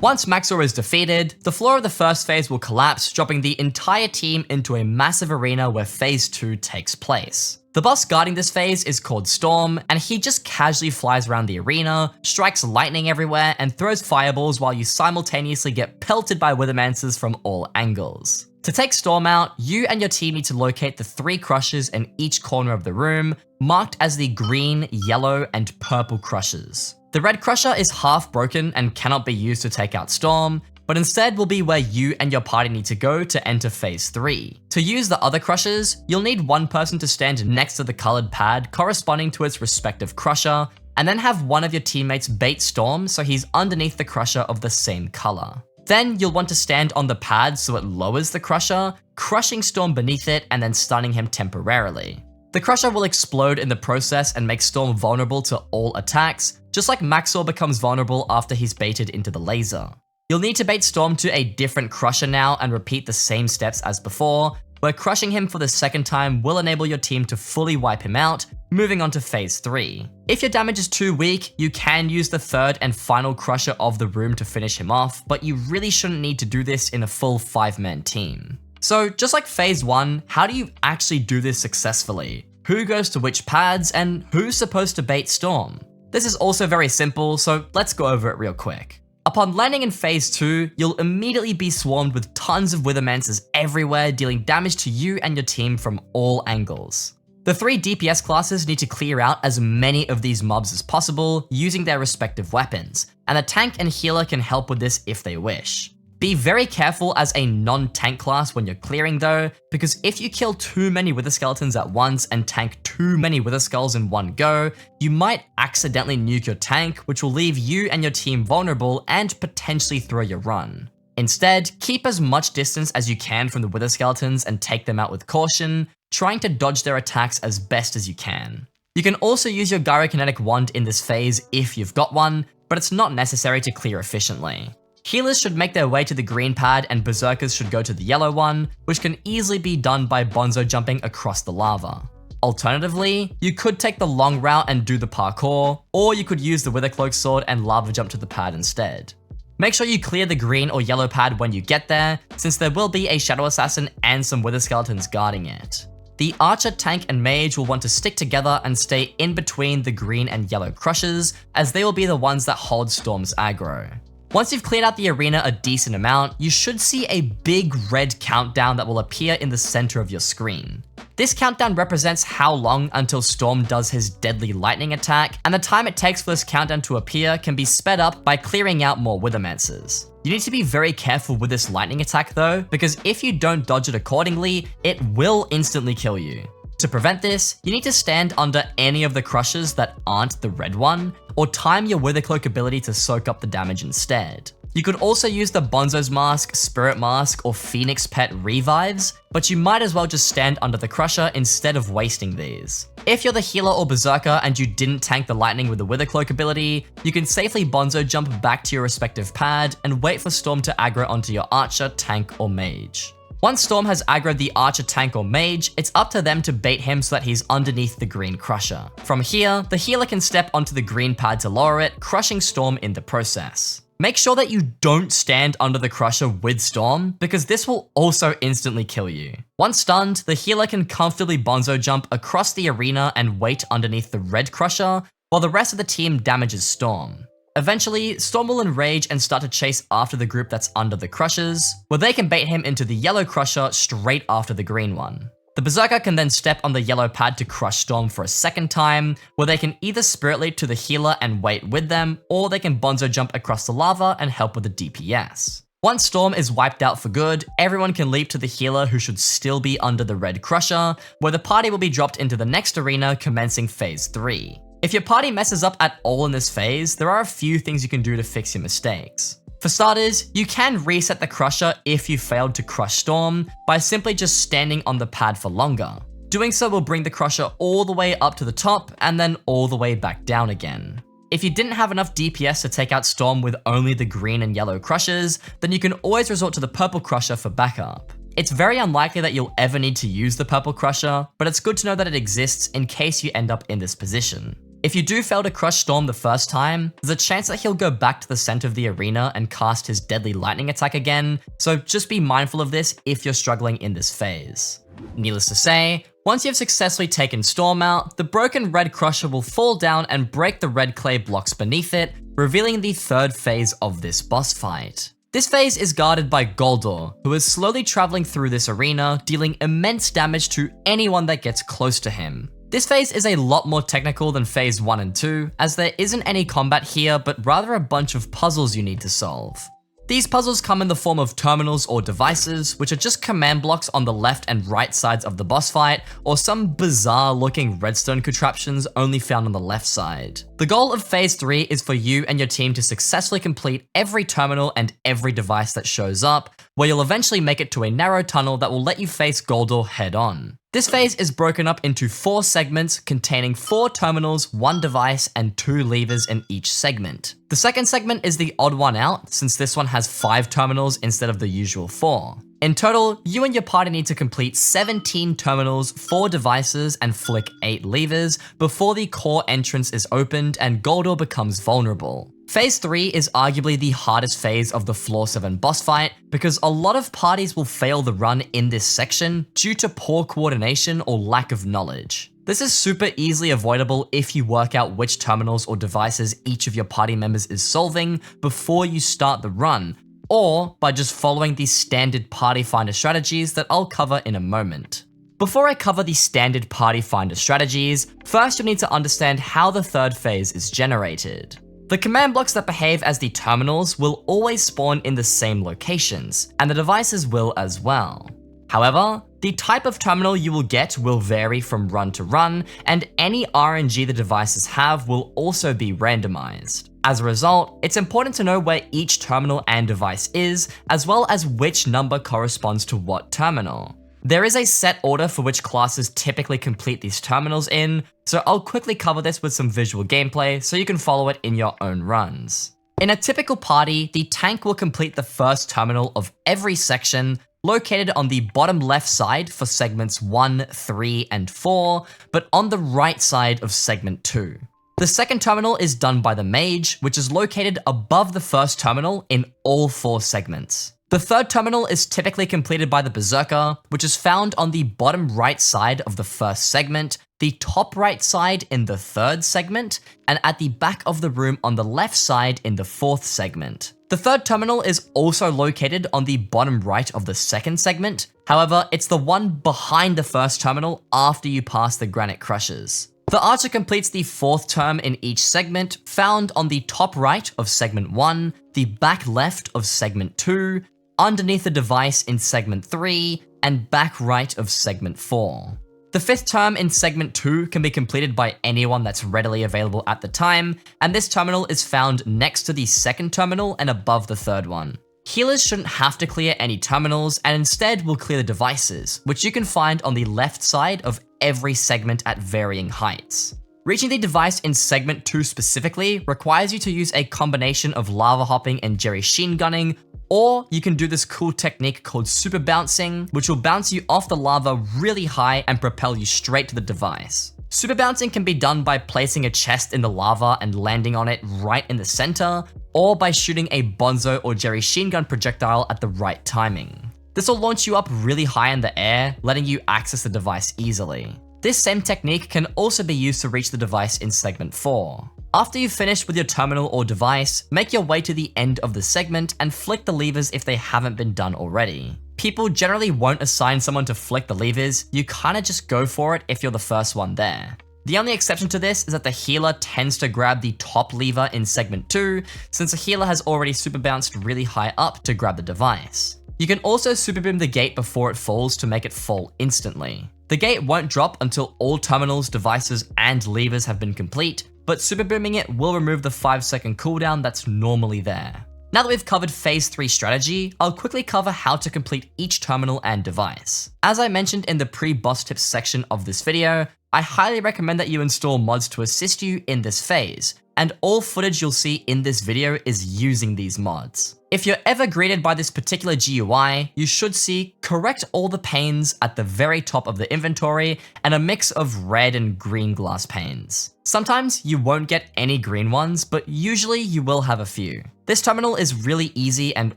Once Maxor is defeated, the floor of the first phase will collapse, dropping the entire team into a massive arena where phase 2 takes place. The boss guarding this phase is called Storm, and he just casually flies around the arena, strikes lightning everywhere, and throws fireballs while you simultaneously get pelted by Withermancers from all angles. To take Storm out, you and your team need to locate the 3 crushers in each corner of the room, marked as the green, yellow, and purple crushers. The red crusher is half broken and cannot be used to take out Storm, but instead will be where you and your party need to go to enter phase 3. To use the other crushers, you'll need one person to stand next to the colored pad corresponding to its respective crusher, and then have one of your teammates bait Storm so he's underneath the crusher of the same color. Then you'll want to stand on the pad so it lowers the crusher, crushing Storm beneath it and then stunning him temporarily. The crusher will explode in the process and make Storm vulnerable to all attacks, just like Maxor becomes vulnerable after he's baited into the laser. You'll need to bait Storm to a different crusher now and repeat the same steps as before, where crushing him for the second time will enable your team to fully wipe him out, moving on to phase 3. If your damage is too weak, you can use the third and final crusher of the room to finish him off, but you really shouldn't need to do this in a full 5-man team. So just like phase 1, how do you actually do this successfully? Who goes to which pads, and who's supposed to bait Storm? This is also very simple, so let's go over it real quick. Upon landing in phase 2, you'll immediately be swarmed with tons of Withermancers everywhere, dealing damage to you and your team from all angles. The 3 DPS classes need to clear out as many of these mobs as possible using their respective weapons, and the tank and healer can help with this if they wish. Be very careful as a non-tank class when you're clearing though, because if you kill too many Wither Skeletons at once and tank too many Wither Skulls in one go, you might accidentally nuke your tank, which will leave you and your team vulnerable and potentially throw your run. Instead, keep as much distance as you can from the Wither Skeletons and take them out with caution, trying to dodge their attacks as best as you can. You can also use your Gyrokinetic Wand in this phase if you've got one, but it's not necessary to clear efficiently. Healers should make their way to the green pad and Berserkers should go to the yellow one, which can easily be done by bonzo jumping across the lava. Alternatively, you could take the long route and do the parkour, or you could use the Withercloak sword and lava jump to the pad instead. Make sure you clear the green or yellow pad when you get there, since there will be a Shadow Assassin and some Wither Skeletons guarding it. The Archer, Tank, and Mage will want to stick together and stay in between the green and yellow crushers, as they will be the ones that hold Storm's aggro. Once you've cleared out the arena a decent amount, you should see a big red countdown that will appear in the center of your screen. This countdown represents how long until Storm does his deadly lightning attack, and the time it takes for this countdown to appear can be sped up by clearing out more Withermancers. You need to be very careful with this lightning attack though, because if you don't dodge it accordingly, it will instantly kill you. To prevent this, you need to stand under any of the crushers that aren't the red one, or time your Withercloak ability to soak up the damage instead. You could also use the Bonzo's Mask, Spirit Mask, or Phoenix Pet Revives, but you might as well just stand under the crusher instead of wasting these. If you're the healer or berserker and you didn't tank the lightning with the Withercloak ability, you can safely bonzo jump back to your respective pad and wait for Storm to aggro onto your archer, tank, or mage. Once Storm has aggroed the archer, tank, or mage, it's up to them to bait him so that he's underneath the green crusher. From here, the healer can step onto the green pad to lower it, crushing Storm in the process. Make sure that you don't stand under the crusher with Storm, because this will also instantly kill you. Once stunned, the healer can comfortably bonzo jump across the arena and wait underneath the red crusher, while the rest of the team damages Storm. Eventually, Storm will enrage and start to chase after the group that's under the crushers, where they can bait him into the yellow crusher straight after the green one. The Berserker can then step on the yellow pad to crush Storm for a second time, where they can either Spirit Leap to the healer and wait with them, or they can bonzo jump across the lava and help with the DPS. Once Storm is wiped out for good, everyone can leap to the healer who should still be under the red crusher, where the party will be dropped into the next arena commencing phase 3. If your party messes up at all in this phase, there are a few things you can do to fix your mistakes. For starters, you can reset the crusher if you failed to crush Storm by simply just standing on the pad for longer. Doing so will bring the crusher all the way up to the top and then all the way back down again. If you didn't have enough DPS to take out Storm with only the green and yellow crushers, then you can always resort to the purple crusher for backup. It's very unlikely that you'll ever need to use the purple crusher, but it's good to know that it exists in case you end up in this position. If you do fail to crush Storm the first time, there's a chance that he'll go back to the center of the arena and cast his deadly lightning attack again, so just be mindful of this if you're struggling in this phase. Needless to say, once you've successfully taken Storm out, the broken red crusher will fall down and break the red clay blocks beneath it, revealing the third phase of this boss fight. This phase is guarded by Goldor, who is slowly traveling through this arena, dealing immense damage to anyone that gets close to him. This phase is a lot more technical than phase 1 and 2, as there isn't any combat here, but rather a bunch of puzzles you need to solve. These puzzles come in the form of terminals or devices, which are just command blocks on the left and right sides of the boss fight, or some bizarre looking redstone contraptions only found on the left side. The goal of phase 3 is for you and your team to successfully complete every terminal and every device that shows up, where you'll eventually make it to a narrow tunnel that will let you face Goldor head on. This phase is broken up into 4 segments containing 4 terminals, 1 device, and 2 levers in each segment. The second segment is the odd one out, since this one has 5 terminals instead of the usual 4. In total, you and your party need to complete 17 terminals, 4 devices, and flick 8 levers before the core entrance is opened and Goldor becomes vulnerable. Phase 3 is arguably the hardest phase of the Floor 7 boss fight because a lot of parties will fail the run in this section due to poor coordination or lack of knowledge. This is super easily avoidable if you work out which terminals or devices each of your party members is solving before you start the run, or by just following the standard party finder strategies that I'll cover in a moment. Before I cover the standard party finder strategies, first you'll need to understand how the third phase is generated. The command blocks that behave as the terminals will always spawn in the same locations, and the devices will as well. However, the type of terminal you will get will vary from run to run, and any RNG the devices have will also be randomized. As a result, it's important to know where each terminal and device is, as well as which number corresponds to what terminal. There is a set order for which classes typically complete these terminals in, so I'll quickly cover this with some visual gameplay so you can follow it in your own runs. In a typical party, the tank will complete the first terminal of every section, located on the bottom left side for segments 1, 3, and 4, but on the right side of segment 2. The second terminal is done by the Mage, which is located above the first terminal in all 4 segments. The third terminal is typically completed by the Berserker, which is found on the bottom right side of the first segment, the top right side in the third segment, and at the back of the room on the left side in the fourth segment. The third terminal is also located on the bottom right of the second segment, however, it's the one behind the first terminal after you pass the granite crushers. The archer completes the fourth term in each segment, found on the top right of segment 1, the back left of segment 2, underneath the device in segment 3, and back right of segment 4. The fifth term in segment 2 can be completed by anyone that's readily available at the time, and this terminal is found next to the second terminal and above the third one. Healers shouldn't have to clear any terminals, and instead will clear the devices, which you can find on the left side of every segment at varying heights. Reaching the device in segment 2 specifically requires you to use a combination of lava hopping and jerry sheen gunning, or you can do this cool technique called super bouncing, which will bounce you off the lava really high and propel you straight to the device. Super bouncing can be done by placing a chest in the lava and landing on it right in the center, or by shooting a bonzo or jerry sheen gun projectile at the right timing. This will launch you up really high in the air, letting you access the device easily. This same technique can also be used to reach the device in segment 4. After you've finished with your terminal or device, make your way to the end of the segment and flick the levers if they haven't been done already. People generally won't assign someone to flick the levers, you kinda just go for it if you're the first one there. The only exception to this is that the healer tends to grab the top lever in segment 2, since the healer has already super bounced really high up to grab the device. You can also super boom the gate before it falls to make it fall instantly. The gate won't drop until all terminals, devices, and levers have been complete, but super booming it will remove the 5-second cooldown that's normally there. Now that we've covered phase 3 strategy, I'll quickly cover how to complete each terminal and device. As I mentioned in the pre-boss tips section of this video, I highly recommend that you install mods to assist you in this phase, and all footage you'll see in this video is using these mods. If you're ever greeted by this particular GUI, you should see correct all the panes at the very top of the inventory and a mix of red and green glass panes. Sometimes you won't get any green ones, but usually you will have a few. This terminal is really easy, and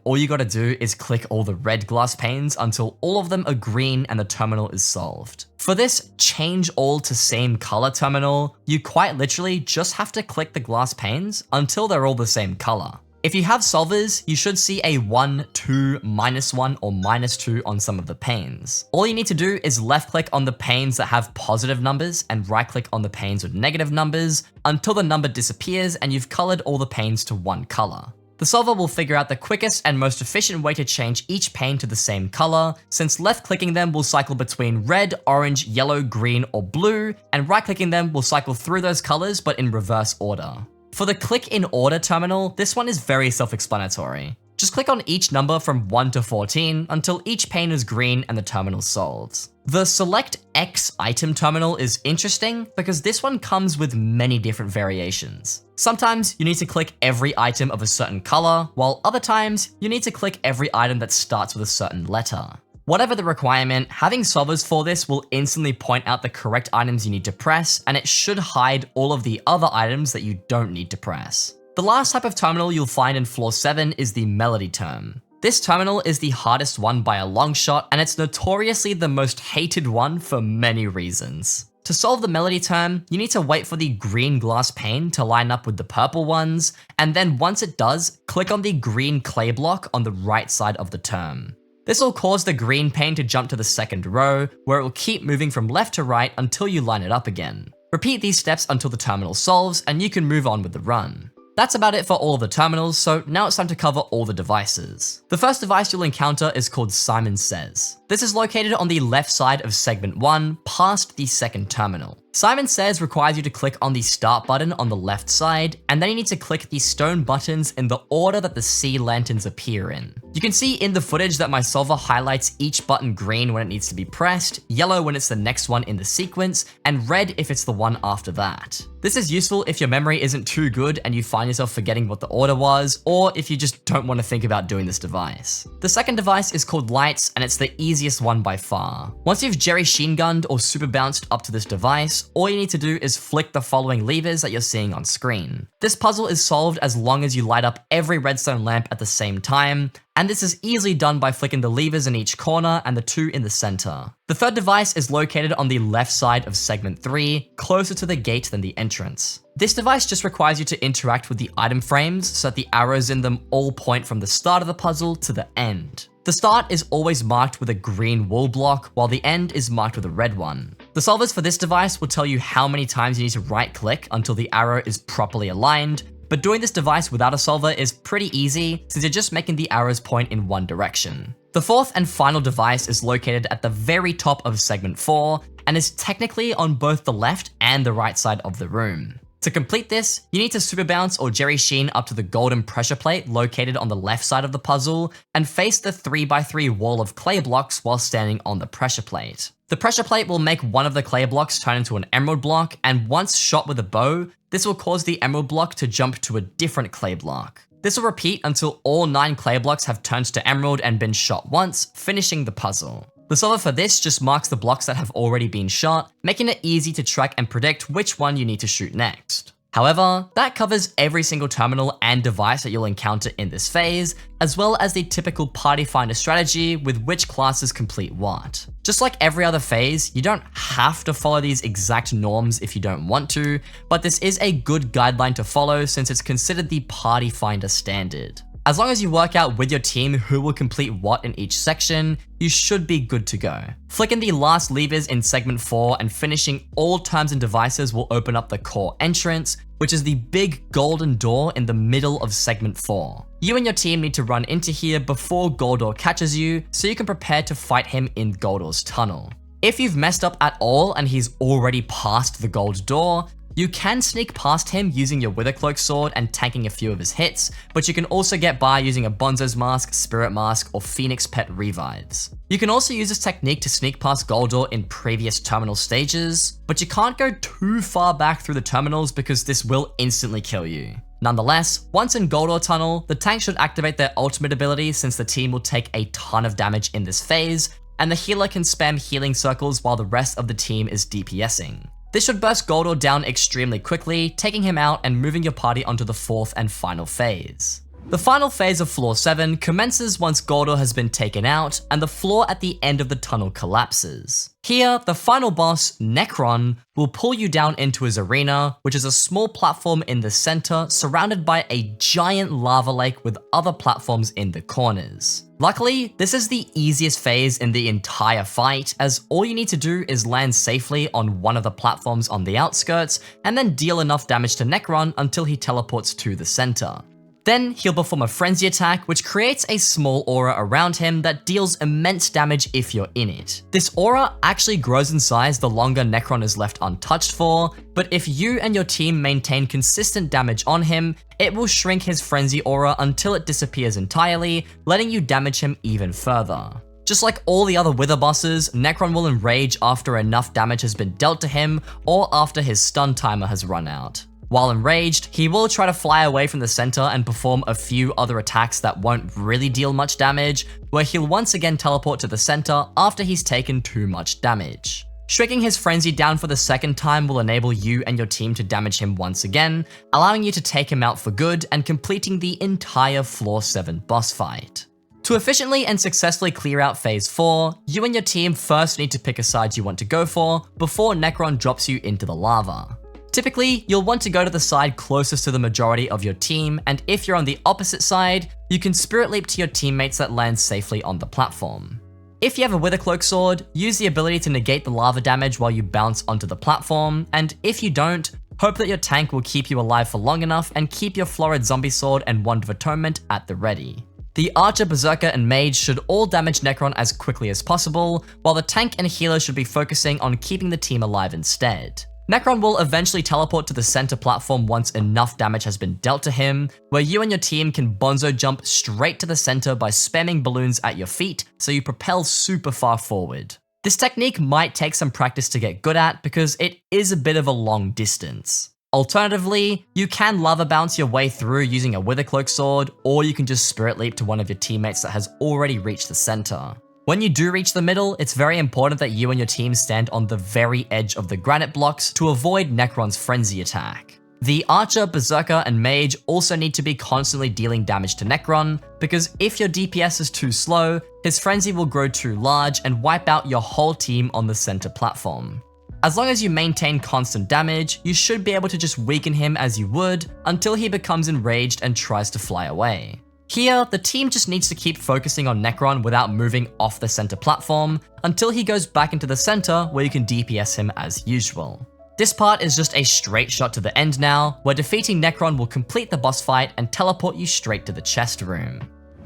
all you gotta do is click all the red glass panes until all of them are green and the terminal is solved. For this change all to same color terminal, you quite literally just have to click the glass panes until they're all the same color. If you have solvers, you should see a 1, 2, -1, or -2 on some of the panes. All you need to do is left click on the panes that have positive numbers and right click on the panes with negative numbers until the number disappears and you've colored all the panes to one color. The solver will figure out the quickest and most efficient way to change each pane to the same color, since left clicking them will cycle between red, orange, yellow, green, or blue, and right clicking them will cycle through those colors but in reverse order. For the click in order terminal, this one is very self-explanatory. Just click on each number from 1 to 14 until each pane is green and the terminal solves. The select X item terminal is interesting because this one comes with many different variations. Sometimes you need to click every item of a certain color, while other times you need to click every item that starts with a certain letter. Whatever the requirement, having solvers for this will instantly point out the correct items you need to press, and it should hide all of the other items that you don't need to press. The last type of terminal you'll find in floor 7 is the melody term. This terminal is the hardest one by a long shot, and it's notoriously the most hated one for many reasons. To solve the melody term, you need to wait for the green glass pane to line up with the purple ones, and then once it does, click on the green clay block on the right side of the term. This will cause the green pane to jump to the second row, where it will keep moving from left to right until you line it up again. Repeat these steps until the terminal solves, and you can move on with the run. That's about it for all of the terminals, so now it's time to cover all the devices. The first device you'll encounter is called Simon Says. This is located on the left side of segment 1, past the second terminal. Simon Says requires you to click on the start button on the left side, and then you need to click the stone buttons in the order that the sea lanterns appear in. You can see in the footage that my solver highlights each button green when it needs to be pressed, yellow when it's the next one in the sequence, and red if it's the one after that. This is useful if your memory isn't too good and you find yourself forgetting what the order was, or if you just don't want to think about doing this device. The second device is called Lights, and it's the easiest one by far. Once you've Jerry Sheen gunned or super bounced up to this device, all you need to do is flick the following levers that you're seeing on screen. This puzzle is solved as long as you light up every redstone lamp at the same time, and this is easily done by flicking the levers in each corner and the 2 in the center. The third device is located on the left side of segment 3, closer to the gate than the entrance. This device just requires you to interact with the item frames so that the arrows in them all point from the start of the puzzle to the end. The start is always marked with a green wool block, while the end is marked with a red one. The solvers for this device will tell you how many times you need to right-click until the arrow is properly aligned, but doing this device without a solver is pretty easy since you're just making the arrows point in one direction. The fourth and final device is located at the very top of segment 4 and is technically on both the left and the right side of the room. To complete this, you need to super bounce or Jerry Sheen up to the golden pressure plate located on the left side of the puzzle and face the 3x3 wall of clay blocks while standing on the pressure plate. The pressure plate will make one of the clay blocks turn into an emerald block, and once shot with a bow, this will cause the emerald block to jump to a different clay block. This will repeat until all 9 clay blocks have turned to emerald and been shot once, finishing the puzzle. The solver for this just marks the blocks that have already been shot, making it easy to track and predict which one you need to shoot next. However, that covers every single terminal and device that you'll encounter in this phase, as well as the typical party finder strategy with which classes complete what. Just like every other phase, you don't have to follow these exact norms if you don't want to, but this is a good guideline to follow since it's considered the party finder standard. As long as you work out with your team who will complete what in each section, you should be good to go. Flicking the last levers in segment 4 and finishing all terms and devices will open up the core entrance, which is the big golden door in the middle of segment 4. You and your team need to run into here before Goldor catches you, so you can prepare to fight him in Goldor's tunnel. If you've messed up at all and he's already past the gold door, you can sneak past him using your Withercloak sword and tanking a few of his hits, but you can also get by using a Bonzo's Mask, Spirit Mask, or Phoenix Pet revives. You can also use this technique to sneak past Goldor in previous terminal stages, but you can't go too far back through the terminals because this will instantly kill you. Nonetheless, once in Goldor Tunnel, the tank should activate their ultimate ability since the team will take a ton of damage in this phase, and the healer can spam healing circles while the rest of the team is DPSing. This should burst Goldor down extremely quickly, taking him out and moving your party onto the fourth and final phase. The final phase of floor 7 commences once Goldor has been taken out and the floor at the end of the tunnel collapses. Here, the final boss, Necron, will pull you down into his arena, which is a small platform in the center surrounded by a giant lava lake with other platforms in the corners. Luckily, this is the easiest phase in the entire fight, as all you need to do is land safely on one of the platforms on the outskirts and then deal enough damage to Necron until he teleports to the center. Then he'll perform a frenzy attack, which creates a small aura around him that deals immense damage if you're in it. This aura actually grows in size the longer Necron is left untouched for, but if you and your team maintain consistent damage on him, it will shrink his frenzy aura until it disappears entirely, letting you damage him even further. Just like all the other Wither bosses, Necron will enrage after enough damage has been dealt to him or after his stun timer has run out. While enraged, he will try to fly away from the center and perform a few other attacks that won't really deal much damage, where he'll once again teleport to the center after he's taken too much damage. Shrinking his frenzy down for the second time will enable you and your team to damage him once again, allowing you to take him out for good and completing the entire floor 7 boss fight. To efficiently and successfully clear out phase 4, you and your team first need to pick a side you want to go for before Necron drops you into the lava. Typically, you'll want to go to the side closest to the majority of your team, and if you're on the opposite side, you can Spirit Leap to your teammates that land safely on the platform. If you have a Withercloak sword, use the ability to negate the lava damage while you bounce onto the platform, and if you don't, Hope that your tank will keep you alive for long enough and keep your Florid Zombie Sword and Wand of Atonement at the ready. The Archer, Berserker, and Mage should all damage Necron as quickly as possible, while the tank and healer should be focusing on keeping the team alive instead. Necron will eventually teleport to the center platform once enough damage has been dealt to him, where you and your team can bonzo jump straight to the center by spamming balloons at your feet so you propel super far forward. This technique might take some practice to get good at because it is a bit of a long distance. Alternatively, you can lava bounce your way through using a Withercloak sword, or you can just spirit leap to one of your teammates that has already reached the center. When you do reach the middle, it's very important that you and your team stand on the very edge of the granite blocks to avoid Necron's frenzy attack. The Archer, Berserker, and Mage also need to be constantly dealing damage to Necron, because if your DPS is too slow, his frenzy will grow too large and wipe out your whole team on the center platform. As long as you maintain constant damage, you should be able to just weaken him as you would until he becomes enraged and tries to fly away. Here, the team just needs to keep focusing on Necron without moving off the center platform until he goes back into the center where you can DPS him as usual. This part is just a straight shot to the end now, where defeating Necron will complete the boss fight and teleport you straight to the chest room.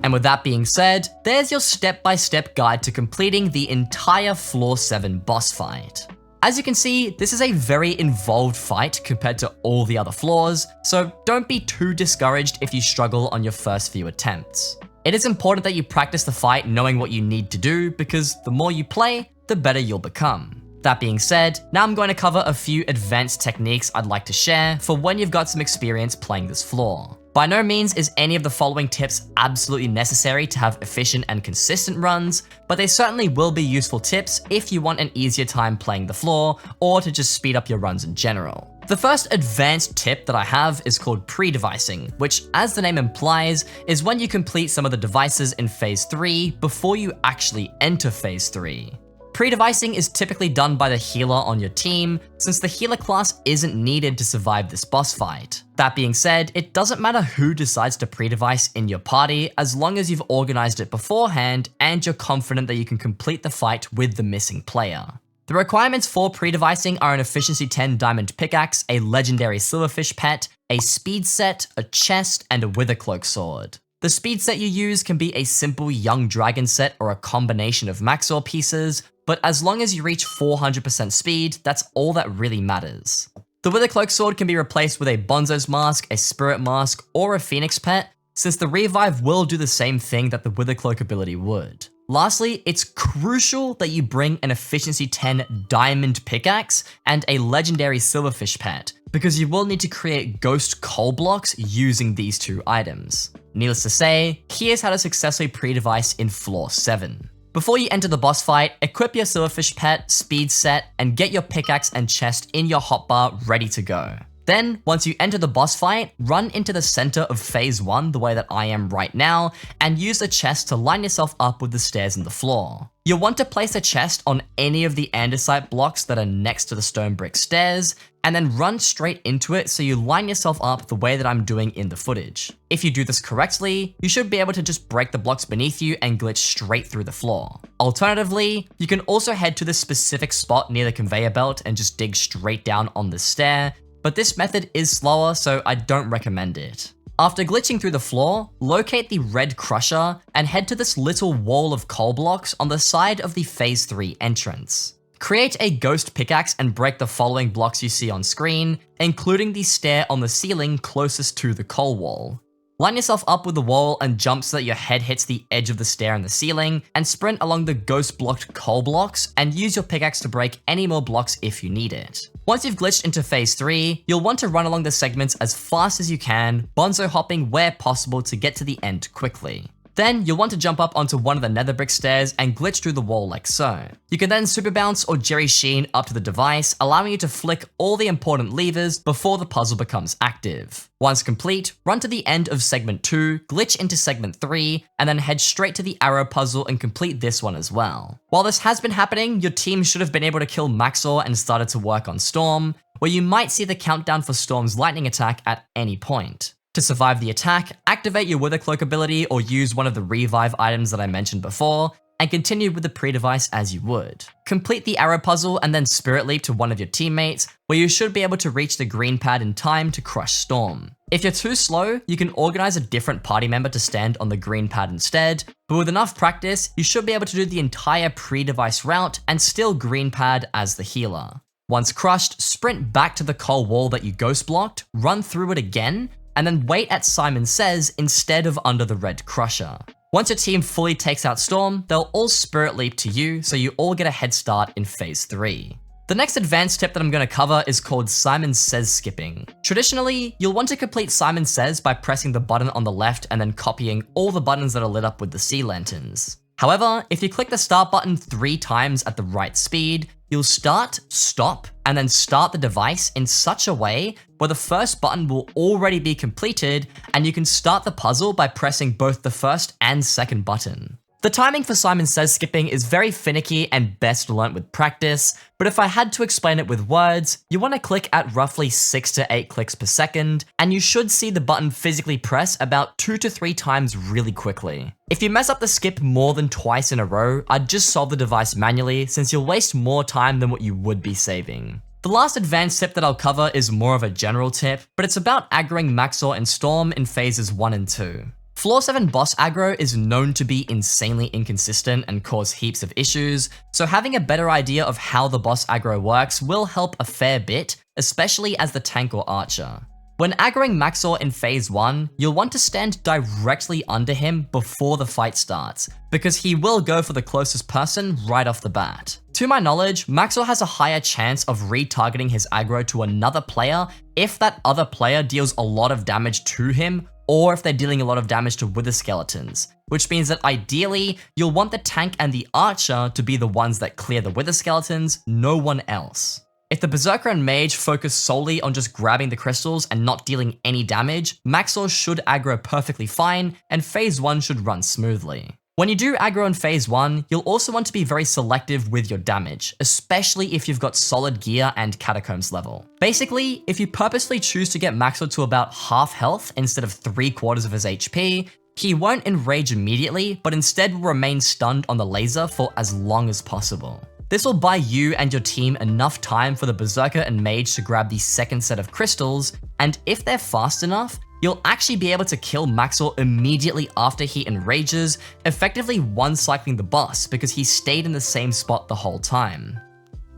And with that being said, there's your step-by-step guide to completing the entire Floor 7 boss fight. As you can see, this is a very involved fight compared to all the other floors, so don't be too discouraged if you struggle on your first few attempts. It is important that you practice the fight knowing what you need to do, because the more you play, the better you'll become. That being said, now I'm going to cover a few advanced techniques I'd like to share for when you've got some experience playing this floor. By no means is any of the following tips absolutely necessary to have efficient and consistent runs, but they certainly will be useful tips if you want an easier time playing the floor or to just speed up your runs in general. The first advanced tip that I have is called pre-devicing, which, as the name implies, is when you complete some of the devices in Phase 3 before you actually enter Phase 3. Pre-devicing is typically done by the healer on your team, since the healer class isn't needed to survive this boss fight. That being said, it doesn't matter who decides to pre-device in your party as long as you've organized it beforehand and you're confident that you can complete the fight with the missing player. The requirements for pre-devicing are an efficiency 10 diamond pickaxe, a legendary silverfish pet, a speed set, a chest, and a Withercloak sword. The speed set you use can be a simple young dragon set or a combination of Maxor pieces, but as long as you reach 400% speed, that's all that really matters. The Withercloak sword can be replaced with a Bonzo's mask, a spirit mask, or a phoenix pet, since the revive will do the same thing that the Withercloak ability would. Lastly, it's crucial that you bring an efficiency 10 diamond pickaxe and a legendary silverfish pet, because you will need to create ghost coal blocks using these two items. Needless to say, here's how to successfully pre-device in Floor 7. Before you enter the boss fight, equip your silverfish pet, speed set, and get your pickaxe and chest in your hotbar ready to go. Then, once you enter the boss fight, run into the center of Phase 1 the way that I am right now, and use the chest to line yourself up with the stairs in the floor. You'll want to place a chest on any of the andesite blocks that are next to the stone brick stairs, and then run straight into it so you line yourself up the way that I'm doing in the footage. If you do this correctly, you should be able to just break the blocks beneath you and glitch straight through the floor. Alternatively, you can also head to the specific spot near the conveyor belt and just dig straight down on the stair, but this method is slower, so I don't recommend it. After glitching through the floor, locate the red crusher and head to this little wall of coal blocks on the side of the Phase 3 entrance. Create a ghost pickaxe and break the following blocks you see on screen, including the stair on the ceiling closest to the coal wall. Line yourself up with the wall and jump so that your head hits the edge of the stair and the ceiling, and sprint along the ghost blocked coal blocks and use your pickaxe to break any more blocks if you need it. Once you've glitched into Phase 3, you'll want to run along the segments as fast as you can, bonzo hopping where possible to get to the end quickly. Then you'll want to jump up onto one of the nether brick stairs and glitch through the wall like so. You can then super bounce or Jerry Sheen up to the device, allowing you to flick all the important levers before the puzzle becomes active. Once complete, run to the end of segment 2, glitch into segment 3, and then head straight to the arrow puzzle and complete this one as well. While this has been happening, your team should have been able to kill Maxor and started to work on Storm, where you might see the countdown for Storm's lightning attack at any point. To survive the attack, activate your Withercloak ability or use one of the revive items that I mentioned before, and continue with the pre-device as you would. Complete the arrow puzzle and then spirit leap to one of your teammates, where you should be able to reach the green pad in time to crush Storm. If you're too slow, you can organize a different party member to stand on the green pad instead, but with enough practice, you should be able to do the entire pre-device route and still green pad as the healer. Once crushed, sprint back to the coal wall that you ghost blocked, run through it again, and then wait at Simon Says instead of under the red crusher. Once your team fully takes out Storm, they'll all spirit leap to you, so you all get a head start in phase 3. The next advanced tip that I'm going to cover is called Simon Says skipping. Traditionally, you'll want to complete Simon Says by pressing the button on the left and then copying all the buttons that are lit up with the sea lanterns. However, if you click the start button 3 times at the right speed, you'll start, stop, and then start the device in such a way where the first button will already be completed and you can start the puzzle by pressing both the first and second button. The timing for Simon Says skipping is very finicky and best learnt with practice, but if I had to explain it with words, you want to click at roughly 6 to 8 clicks per second, and you should see the button physically press about 2 to 3 times really quickly. If you mess up the skip more than twice in a row, I'd just solve the device manually since you'll waste more time than what you would be saving. The last advanced tip that I'll cover is more of a general tip, but it's about aggroing Maxor and Storm in phases 1 and 2. Floor 7 boss aggro is known to be insanely inconsistent and cause heaps of issues, so having a better idea of how the boss aggro works will help a fair bit, especially as the tank or archer. When aggroing Maxor in phase 1, you'll want to stand directly under him before the fight starts, because he will go for the closest person right off the bat. To my knowledge, Maxor has a higher chance of retargeting his aggro to another player if that other player deals a lot of damage to him, or if they're dealing a lot of damage to wither skeletons, which means that ideally, you'll want the tank and the archer to be the ones that clear the wither skeletons, no one else. If the Berserker and Mage focus solely on just grabbing the crystals and not dealing any damage, Maxor should aggro perfectly fine, and phase 1 should run smoothly. When you do aggro in phase 1, you'll also want to be very selective with your damage, especially if you've got solid gear and catacombs level. Basically, if you purposely choose to get Maxor to about half health instead of 3/4 of his HP, he won't enrage immediately, but instead will remain stunned on the laser for as long as possible. This will buy you and your team enough time for the Berserker and Mage to grab the second set of crystals, and if they're fast enough, you'll actually be able to kill Maxor immediately after he enrages, effectively one-cycling the boss because he stayed in the same spot the whole time.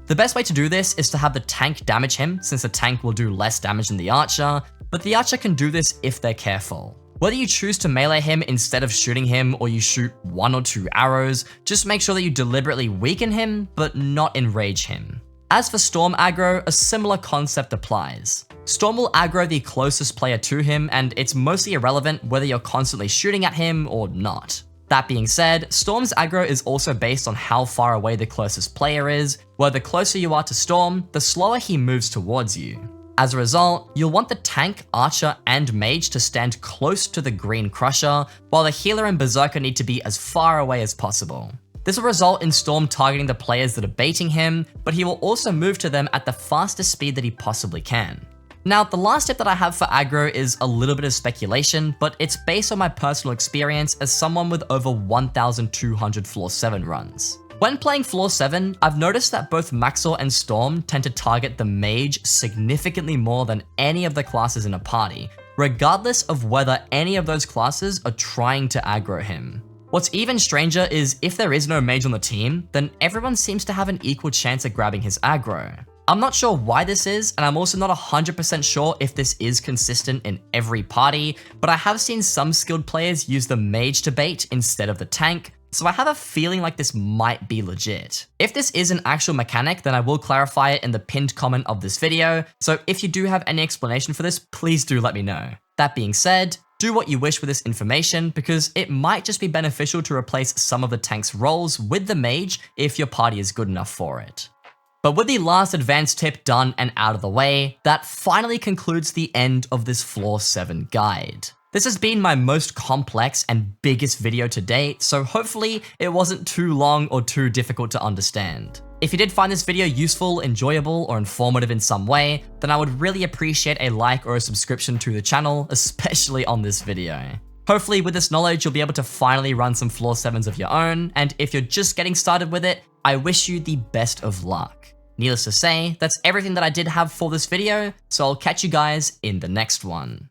The best way to do this is to have the tank damage him, since the tank will do less damage than the archer, but the archer can do this if they're careful. Whether you choose to melee him instead of shooting him or you shoot 1 or 2 arrows, just make sure that you deliberately weaken him, but not enrage him. As for Storm aggro, a similar concept applies. Storm will aggro the closest player to him, and it's mostly irrelevant whether you're constantly shooting at him or not. That being said, Storm's aggro is also based on how far away the closest player is, where the closer you are to Storm, the slower he moves towards you. As a result, you'll want the tank, archer, and mage to stand close to the green crusher, while the healer and berserker need to be as far away as possible. This will result in Storm targeting the players that are baiting him, but he will also move to them at the fastest speed that he possibly can. Now, the last tip that I have for aggro is a little bit of speculation, but it's based on my personal experience as someone with over 1,200 Floor 7 runs. When playing Floor 7, I've noticed that both Maxor and Storm tend to target the Mage significantly more than any of the classes in a party, regardless of whether any of those classes are trying to aggro him. What's even stranger is if there is no Mage on the team, then everyone seems to have an equal chance at grabbing his aggro. I'm not sure why this is, and I'm also not 100% sure if this is consistent in every party, but I have seen some skilled players use the Mage to bait instead of the tank, so I have a feeling like this might be legit. If this is an actual mechanic, then I will clarify it in the pinned comment of this video, so if you do have any explanation for this, please do let me know. That being said, do what you wish with this information, because it might just be beneficial to replace some of the tank's roles with the Mage if your party is good enough for it. But with the last advanced tip done and out of the way, that finally concludes the end of this Floor 7 guide. This has been my most complex and biggest video to date, so hopefully it wasn't too long or too difficult to understand. If you did find this video useful, enjoyable, or informative in some way, then I would really appreciate a like or a subscription to the channel, especially on this video. Hopefully with this knowledge, you'll be able to finally run some floor 7s of your own, and if you're just getting started with it, I wish you the best of luck. Needless to say, that's everything that I did have for this video, so I'll catch you guys in the next one.